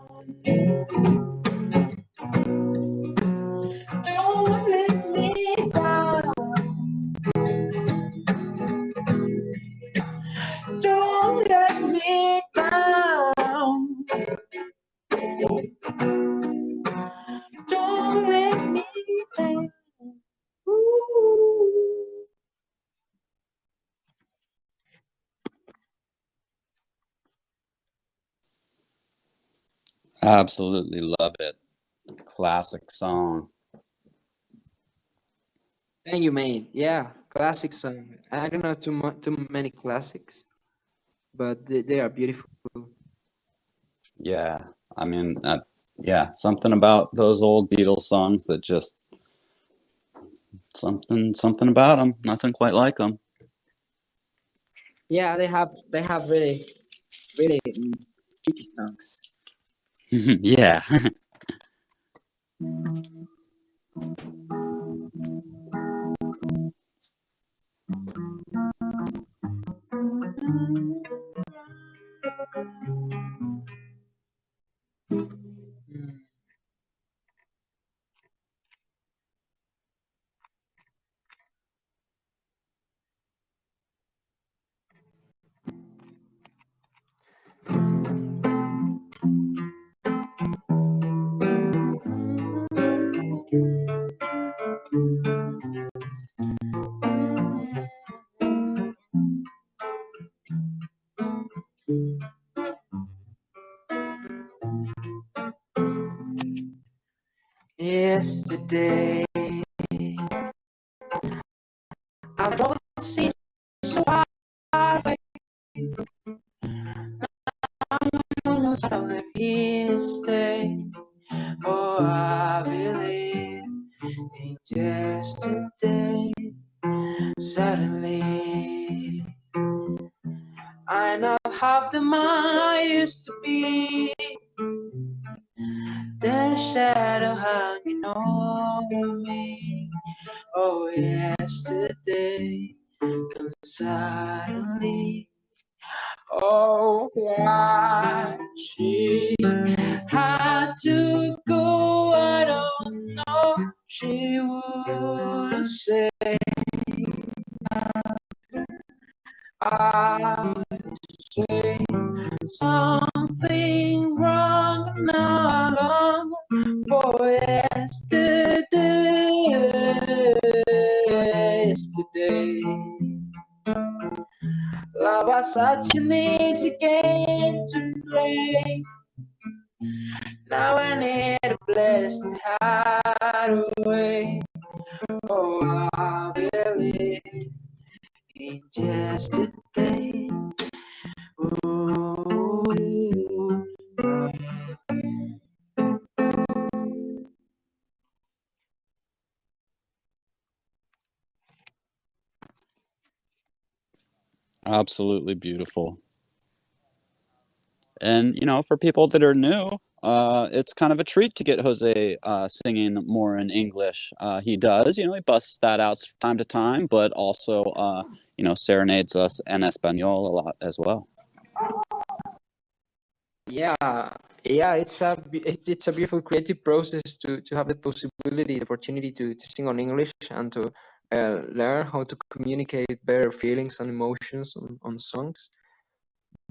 Don't let me down. Don't let me down. Don't let me down. Ooh. Absolutely love it. Classic song. Thank you, mate. Yeah, classic song. I don't know too many classics, but they are beautiful. Yeah, I mean, yeah, something about those old Beatles songs that just something about them. Nothing quite like them. Yeah, they have really sticky songs. Yeah. Yesterday, I don't see so far away. I'm lost on the mistake. Oh, I believe in yesterday. Suddenly, I not have the man I used to be. There's a shadow hanging over me. Oh, yesterday comes suddenly. Oh, why she had to go, I don't know. She would say, I say something wrong, not long for yesterday. Yesterday, love was such an easy game to play. Now I need a place to hide away. Oh, I believe in yesterday. Ooh, Absolutely beautiful. And for people that are new, it's kind of a treat to get Jose singing more in English. He does, he busts that out from time to time, but also serenades us en español a lot as well. yeah, it's a beautiful creative process to have the possibility, the opportunity to sing on English and to learn how to communicate better feelings and emotions on songs.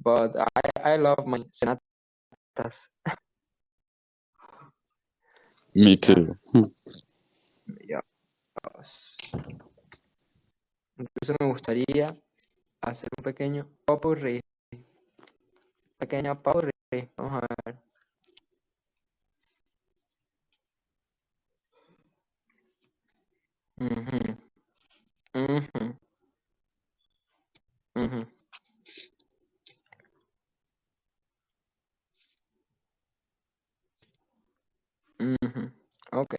But I love my sonatas. Me too. Ya, incluso me gustaría hacer un pequeño popurrí. Pequeño popurrí. Vamos a ver. Ujú, ujú, ujú, ujú. Ok.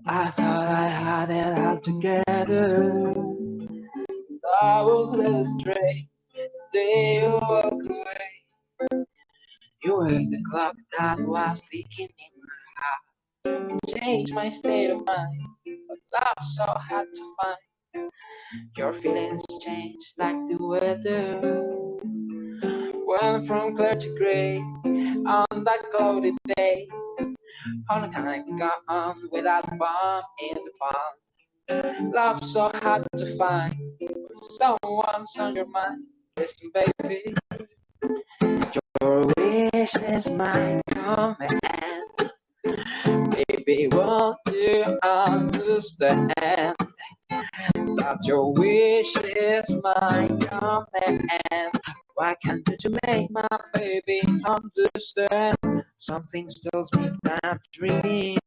I thought I had it all together. I was led astray the day you walked away. You were the clock that was ticking in my heart. You changed my state of mind, but love so hard to find. Your feelings change like the weather. Went from clear to gray on that cloudy day. How can I go on without a bomb in the pond? Love so hard to find. Someone's on your mind. Listen, baby. Your wish is my command. Baby, won't you understand? that your wish is my command. Why can't you make my baby understand? Something tells me that dream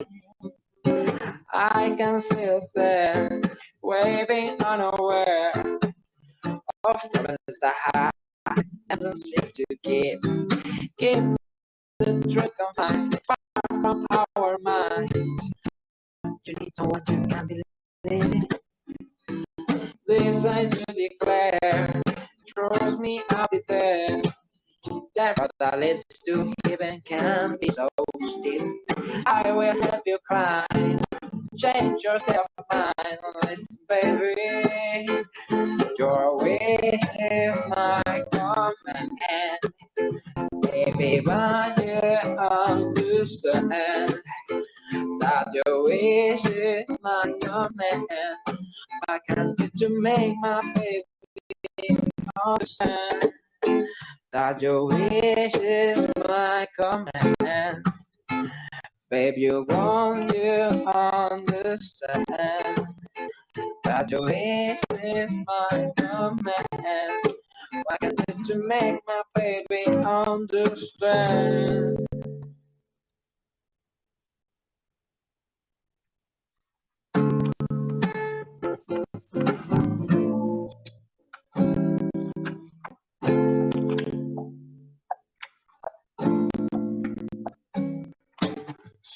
I can still stand, waving unaware of promises that I don't seem to keep. Keep the truth confined, far from our minds. You need someone you can believe. Listen to declare, trust me, I'll be there. That road that leads to heaven can be so steep. I will help you climb. Change your state of mind. Listen, baby. Your wish is my command. Baby, when you understand that your wish is my command, why can't you make my baby understand that your wish is my command? Babe, you want you understand that your wish is my command. Why can't you make my baby understand?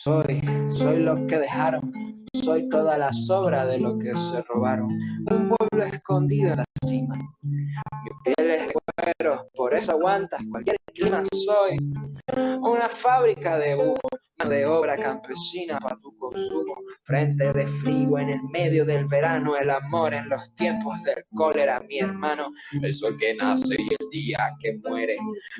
Soy lo que dejaron, soy toda la sobra de lo que se robaron. Un pueblo escondido en la cima. Mi piel es de cuero, por eso aguantas cualquier clima. Soy una fábrica de humo, mano de obra campesina para tu consumo. Frente de frío en el medio del verano, el amor en los tiempos del cólera, mi hermano. El sol que nace y el día que muere,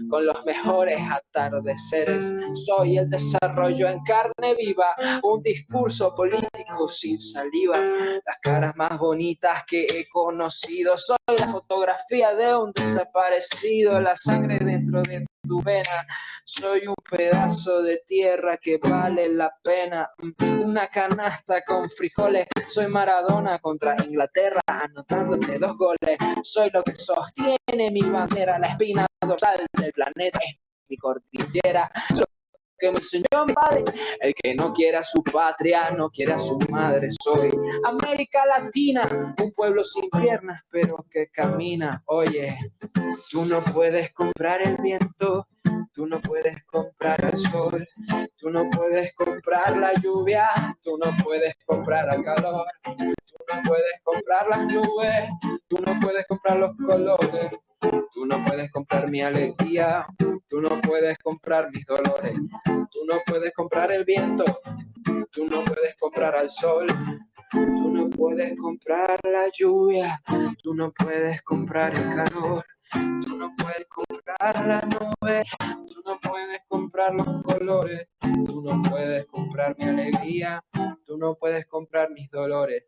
con los mejores atardeceres. Soy el desarrollo en carne viva, un discurso político sin saliva. Las caras más bonitas que he conocido, soy la fotografía de un desaparecido, la sangre dentro de tu vena. Soy un pedazo de tierra que vale la pena, una canasta con frijoles. Soy Maradona contra Inglaterra, anotándote 2 goles. Soy lo que sostiene mi bandera, la espina dorsal del planeta es mi cordillera. Soy que me enseñó mi padre, el que no quiere a su patria, no quiere a su madre. Soy América Latina, un pueblo sin piernas, pero que camina. Oye, tú no puedes comprar el viento, tú no puedes comprar el sol, tú no puedes comprar la lluvia, tú no puedes comprar el calor, tú no puedes comprar las nubes, tú no puedes comprar los colores. Tú no puedes comprar mi alegría, tú no puedes comprar mis dolores, tú no puedes comprar el viento, tú no puedes comprar al sol, tú no puedes comprar la lluvia, tú no puedes comprar el calor, tú no puedes comprar la nube, tú no puedes comprar los colores, tú no puedes comprar mi alegría, tú no puedes comprar mis dolores.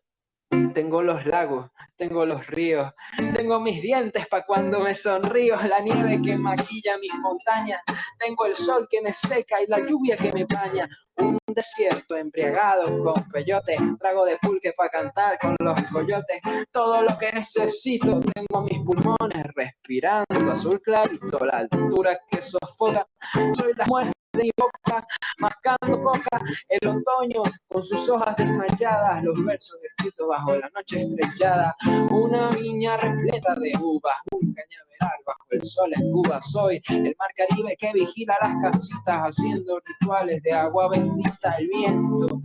Tengo los lagos, tengo los ríos, tengo mis dientes pa' cuando me sonrío, la nieve que maquilla mis montañas, tengo el sol que me seca y la lluvia que me baña, un desierto embriagado con peyote, trago de pulque pa' cantar con los coyotes, todo lo que necesito, tengo mis pulmones respirando azul clarito, la altura que sofoca, soy la muerte de mi boca, mascando coca, el otoño con sus hojas desmayadas, los versos escritos bajo la noche estrellada, una viña repleta de uvas, un cañaveral bajo el sol en Cuba. Soy el mar Caribe que vigila las casitas, haciendo rituales de agua bendita, el viento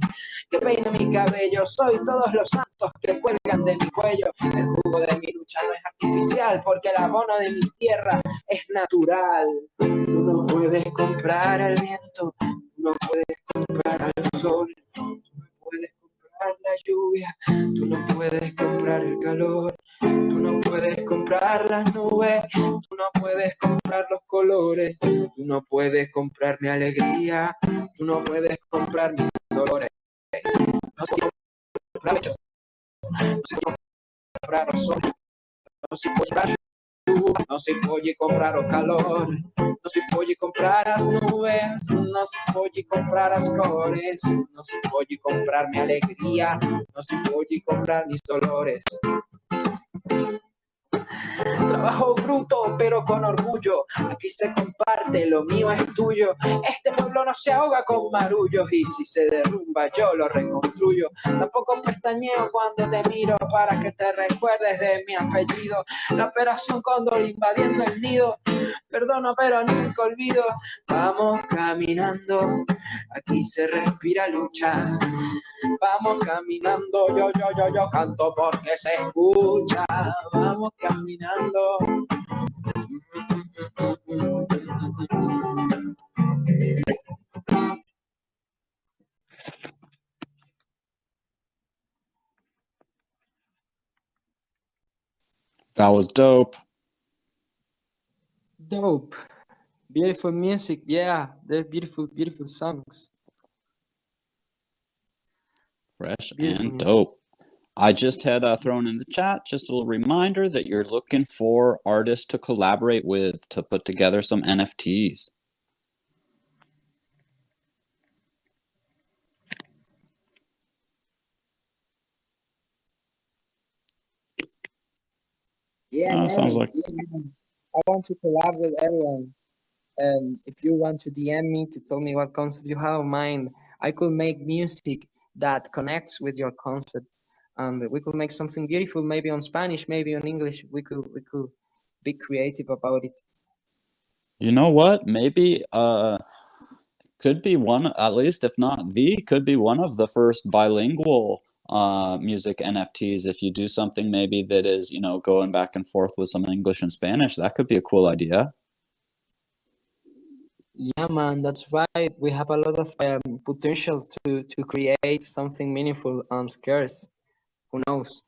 que peina mi cabello, soy todos los santos que cuelgan de mi cuello, el jugo de mi lucha no es artificial, porque el abono de mi tierra es natural. Tú no puedes comprar el viento, tú no puedes comprar al sol, tú no puedes comprar la lluvia, tú no puedes comprar el calor, tú no puedes comprar las nubes, tú no puedes comprar los colores, tú no puedes comprar mi alegría, tú no puedes comprar mis dolores. No si comprar hecho, no si comprar sol, no si comprar lluvia, no si puoi comprare calor, no si puoi comprare as nubes, no si puoi comprare as cores, no si puoi comprar mi alegría, no si puoi comprar mis dolores. Trabajo bruto, pero con orgullo. Aquí se comparte, lo mío es tuyo. Este pueblo no se ahoga con marullos y si se derrumba yo lo reconstruyo. Tampoco pestañeo cuando te miro para que te recuerdes de mi apellido. La operación Cóndor invadiendo el nido. Perdono, pero nunca olvido. Vamos caminando, aquí se respira lucha. Vamos caminando, yo canto porque se escucha. Vamos caminando. That was dope. Dope. Beautiful music, yeah. They're beautiful, beautiful songs. Fresh Beautiful and music. dope. I just had thrown in the chat just a little reminder that you're looking for artists to collaborate with to put together some NFTs. Yeah, man. Sounds like Yeah, man. I want to collab with everyone. If you want to DM me to tell me what concept you have in mind, I could make music that connects with your concept, and we could make something beautiful. Maybe on Spanish, maybe on English. We could be creative about it. you know what? Maybe could be one, at least if not the, could be one of the first bilingual music NFTs. If you do something maybe that is, you know, going back and forth with some English and Spanish, that could be a cool idea. Yeah, man, that's right. We have a lot of potential to create something meaningful and scarce. Who knows?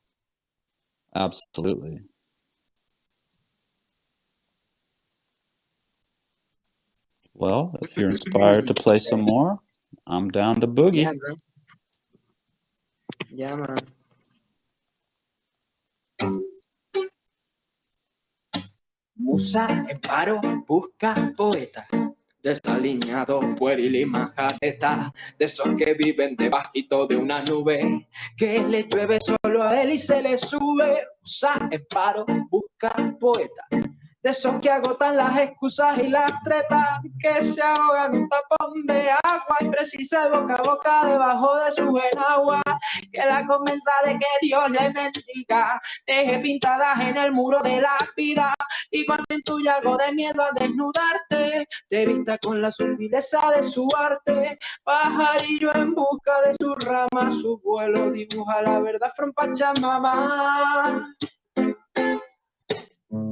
Absolutely. Well, if you're inspired to play some more, I'm down to boogie. Yeah, man. Yeah, man. Musa en paro busca poeta, desaliñado, pueril y majadeta, de esos que viven debajito de una nube, que le llueve solo a él y se le sube. Musa en paro busca poeta, de esos que agotan las excusas y las tretas, que se ahogan en un tapón de agua y precisa el boca a boca debajo de su enagua, que la convenza de que Dios le bendiga, deje pintadas en el muro de la vida, y cuando intuya algo de miedo a desnudarte, te vista con la sutileza de su arte. Pajarillo en busca de su rama, su vuelo dibuja la verdad from Pachamama.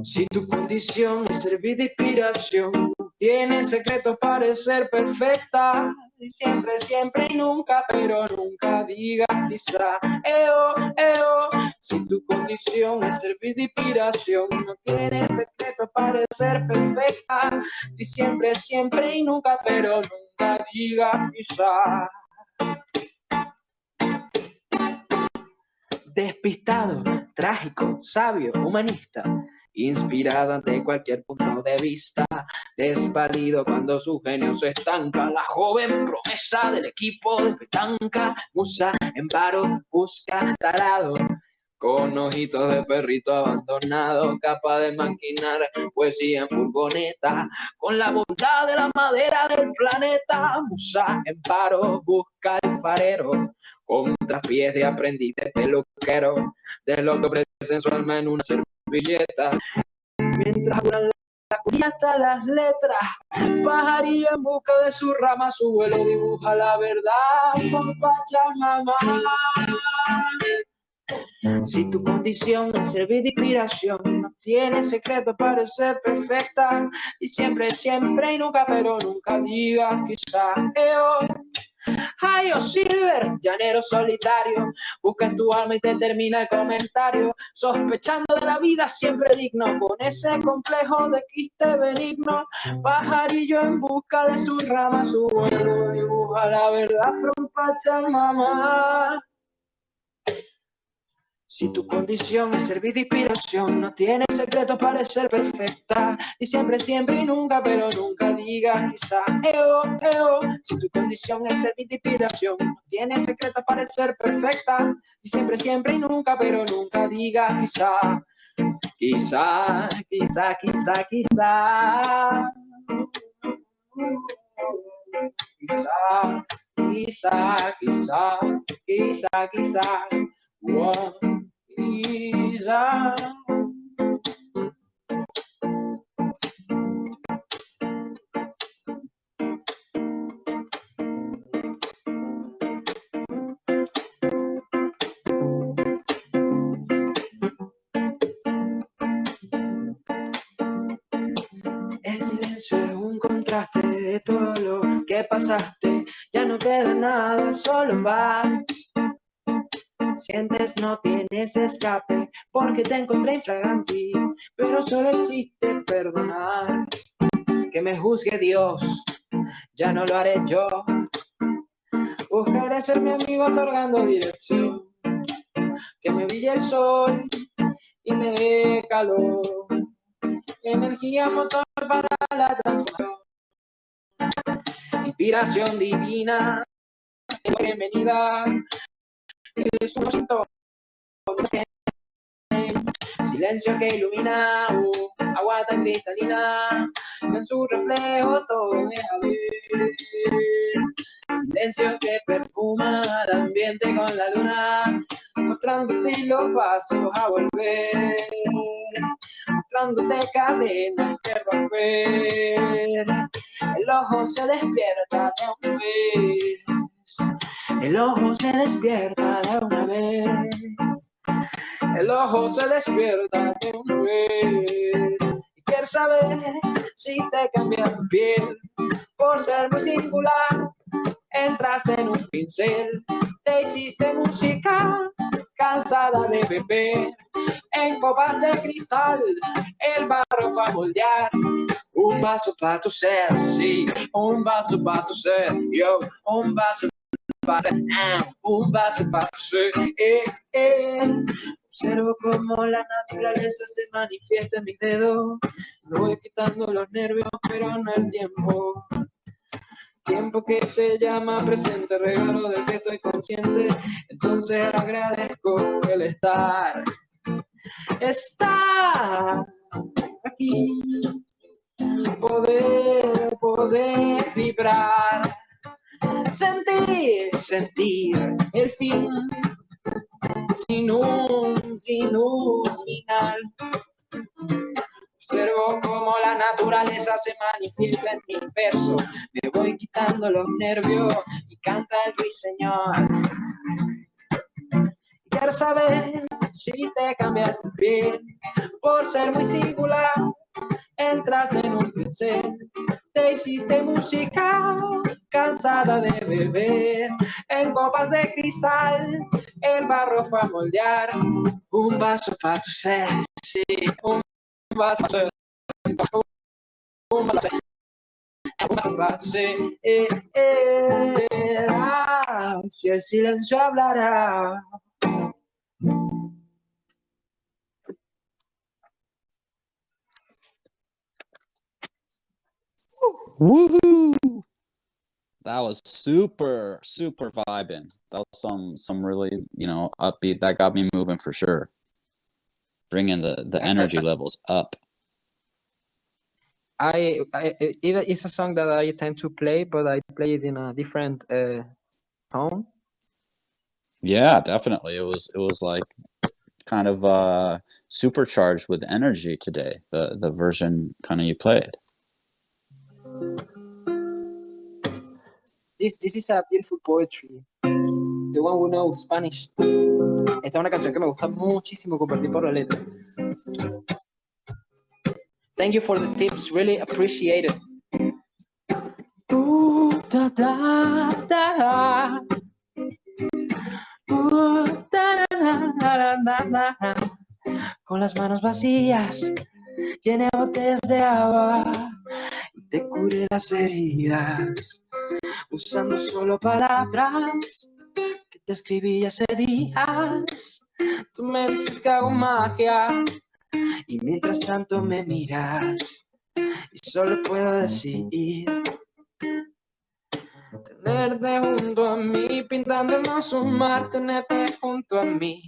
Si tu condición es servir de inspiración, tienes secretos para ser perfecta, y siempre, siempre y nunca, pero nunca digas quizá, Si tu condición es servir de inspiración, no tienes secretos para ser perfecta, y siempre, siempre y nunca, pero nunca digas quizá. Despistado, trágico, sabio, humanista, inspirado ante cualquier punto de vista, desvalido cuando su genio se estanca, la joven promesa del equipo de petanca, musa en paro, busca tarado, con ojitos de perrito abandonado, capaz de maquinar poesía en furgoneta, con la bondad de la madera del planeta, musa en paro, busca el farero, con traspiés de aprendiz de peluquero, de lo que ofrecen su alma en una servilleta, mientras duran la cuñata las letras, pajarillo en busca de su rama, su vuelo dibuja la verdad con Pachamama. Si tu condición es servir de inspiración, no tienes secreto para ser perfecta, y siempre, siempre y nunca, pero nunca digas quizá, Ay, oh Silver, llanero solitario, busca en tu alma y te termina el comentario, sospechando de la vida siempre digno, con ese complejo de quiste benigno, pajarillo en busca de su rama, su vuelo dibuja la verdad from Pachamama. Si tu condición es servir de inspiración, no tienes secretos para ser perfecta, y siempre, siempre y nunca, pero nunca digas quizá, Si tu condición es servir de inspiración, no tienes secretos para ser perfecta, y siempre, siempre y nunca, pero nunca digas quizá, Quizá, quizá, quizá, quizá. Quizá, quizá, quizá, quizá, quizá. Wow, quizá. El silencio es un contraste de todo lo que pasaste. Ya no queda nada, solo paz. Sientes no tienes escape porque te encontré infraganti, pero solo existe perdonar. Que me juzgue Dios, ya no lo haré yo. Buscaré ser mi amigo otorgando dirección. Que me brille el sol y me dé calor. Energía motor para la transformación. Inspiración divina, bienvenida. Es un síntoma. Silencio que ilumina, agua tan cristalina, en su reflejo todo deja ver. Silencio que perfuma el ambiente con la luna, mostrándote los pasos a volver, mostrándote cadenas que romper. El ojo se despierta de una vez, el ojo se despierta de una vez. El ojo se despierta de una vez y quiere saber si te cambias tu piel por ser muy singular. Entraste en un pincel, te hiciste música, cansada de beber en copas de cristal. El barro fue a moldear un vaso para tu ser, sí, un vaso para tu ser, yo, un vaso para tu ser, un vaso para tu ser, Observo cómo la naturaleza se manifiesta en mis dedos. Me voy quitando los nervios, pero no el tiempo. Tiempo que se llama presente, regalo del que estoy consciente. Entonces agradezco el estar aquí. Poder vibrar. Sentir el fin. Sin un final. Observo cómo la naturaleza se manifiesta en mi verso. Me voy quitando los nervios y canta el ruiseñor. Quiero saber si te cambiaste bien por ser muy singular. Entraste en un pincel, te hiciste música, cansada de beber en copas de cristal. El barro fue a moldear un vaso para tu ser, sí, un vaso para tu ser, si el silencio hablará. Woohoo! That was super vibing. That was some really, upbeat. That got me moving for sure. Bringing the energy levels up. It's a song that I tend to play, but I play it in a different tone. Yeah, definitely. It was like kind of supercharged with energy today. The version kind of you played. This is a beautiful poetry. The one who knows Spanish. Esta es una canción que me gusta muchísimo compartir por la letra. Thank you for the tips, really appreciate it. Da, da, da. Da, da, da, da. Con las manos vacías, llené botellas de agua y te curé las heridas, usando solo palabras que te escribí hace días. Tú me dices que hago magia y mientras tanto me miras y solo puedo decir tenerte junto a mí, pintándonos un mar, tenerte junto a mí,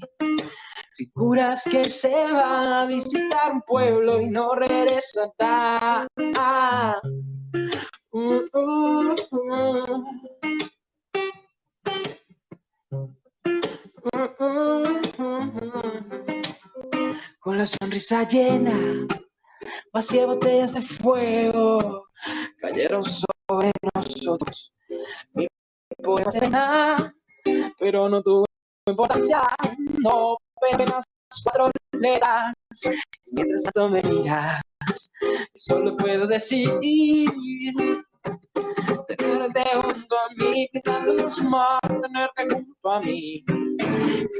Figuras que se van a visitar un pueblo y no regresan. Con la sonrisa llena, vacía botellas de fuego cayeron sobre nosotros. Mi poema se pena, pero no tuvo importancia. No apenas 4 letras. Mientras tanto me miras, solo puedo decir tenerte junto a mí, pintando por su mar, tenerte junto a mí.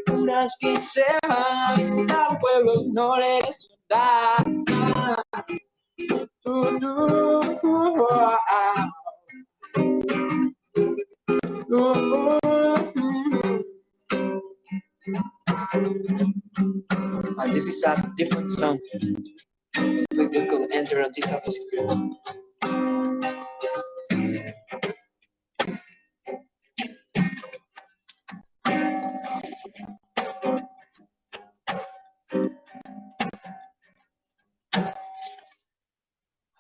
Figuras que se van a visitar un pueblo y no les da. And this is a different song. We could enter on this atmosphere.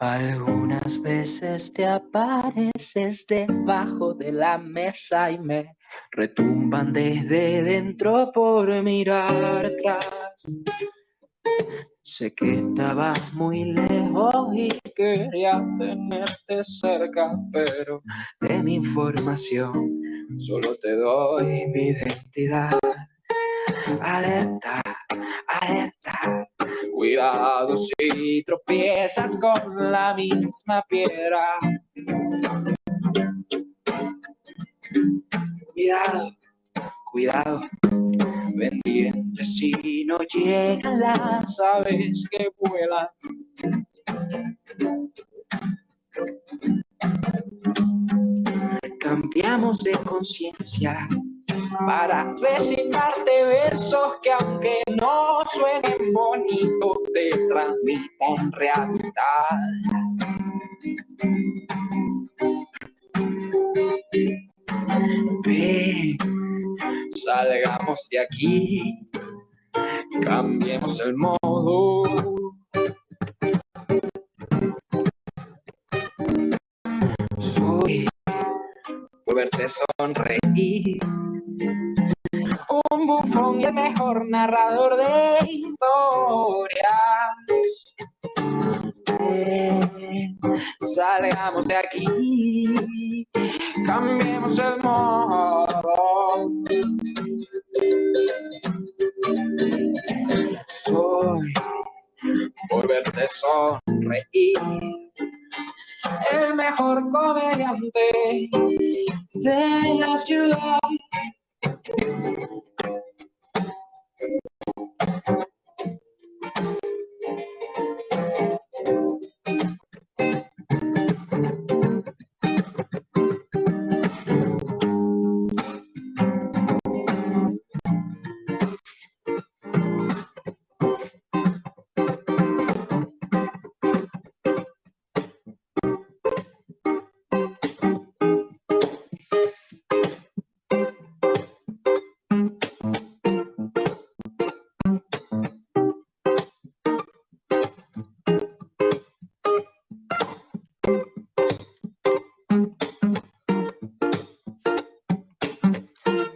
Algunas veces te apareces debajo de la mesa y me retumban desde dentro por mirar atrás. Sé que estabas muy lejos y quería tenerte cerca, pero de mi información solo te doy mi identidad. Alerta, alerta. Cuidado si tropiezas con la misma piedra. Cuidado, cuidado, pendiente si no llegan las aves que vuelan. Cambiamos de conciencia para recitarte versos que aunque no suenen bonitos te transmiten realidad. Ven, salgamos de aquí, cambiemos el modo. Soy por verte sonreír, un bufón y el mejor narrador de historias. Salgamos de aquí, cambiemos el modo. Soy por verte sonreír, el mejor comediante de la ciudad.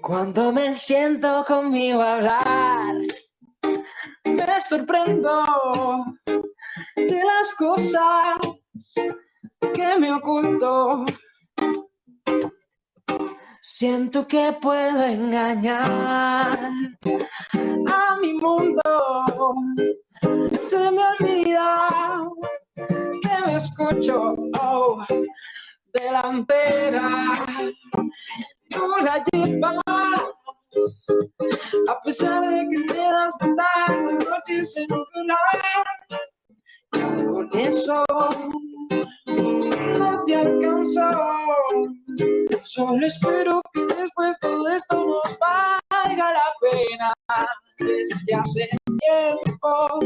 Cuando me siento conmigo a hablar, me sorprendo de las cosas que me oculto. Siento que puedo engañar a mi mundo. Se me olvida que me escucho delantera. Tú la llevas, a pesar de que te das cuenta de noches en otro lado. Yo con eso no te alcanzo. Solo espero que después todo esto nos valga la pena. Desde hace tiempo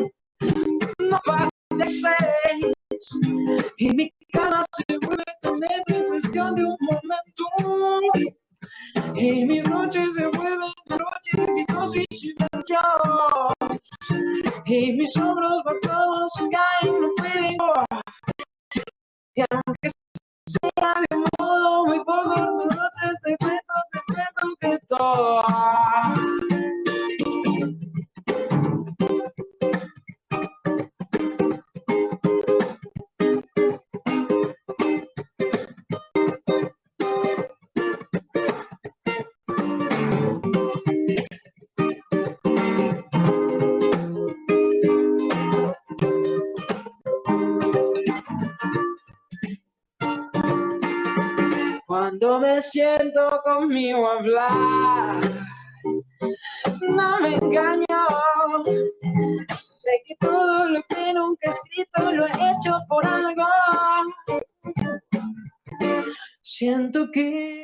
no pareces y mi cara se vuelve tormenta en cuestión de un momento. Y mis noches se vuelven noches de gritos y silencio. y mis hombros todos se caen, no pueden. Y aunque sea de modo muy poco, entonces te cuento que todo. Cuando me siento conmigo a hablar, no me engaño. Sé que todo lo que nunca he escrito lo he hecho por algo. Siento que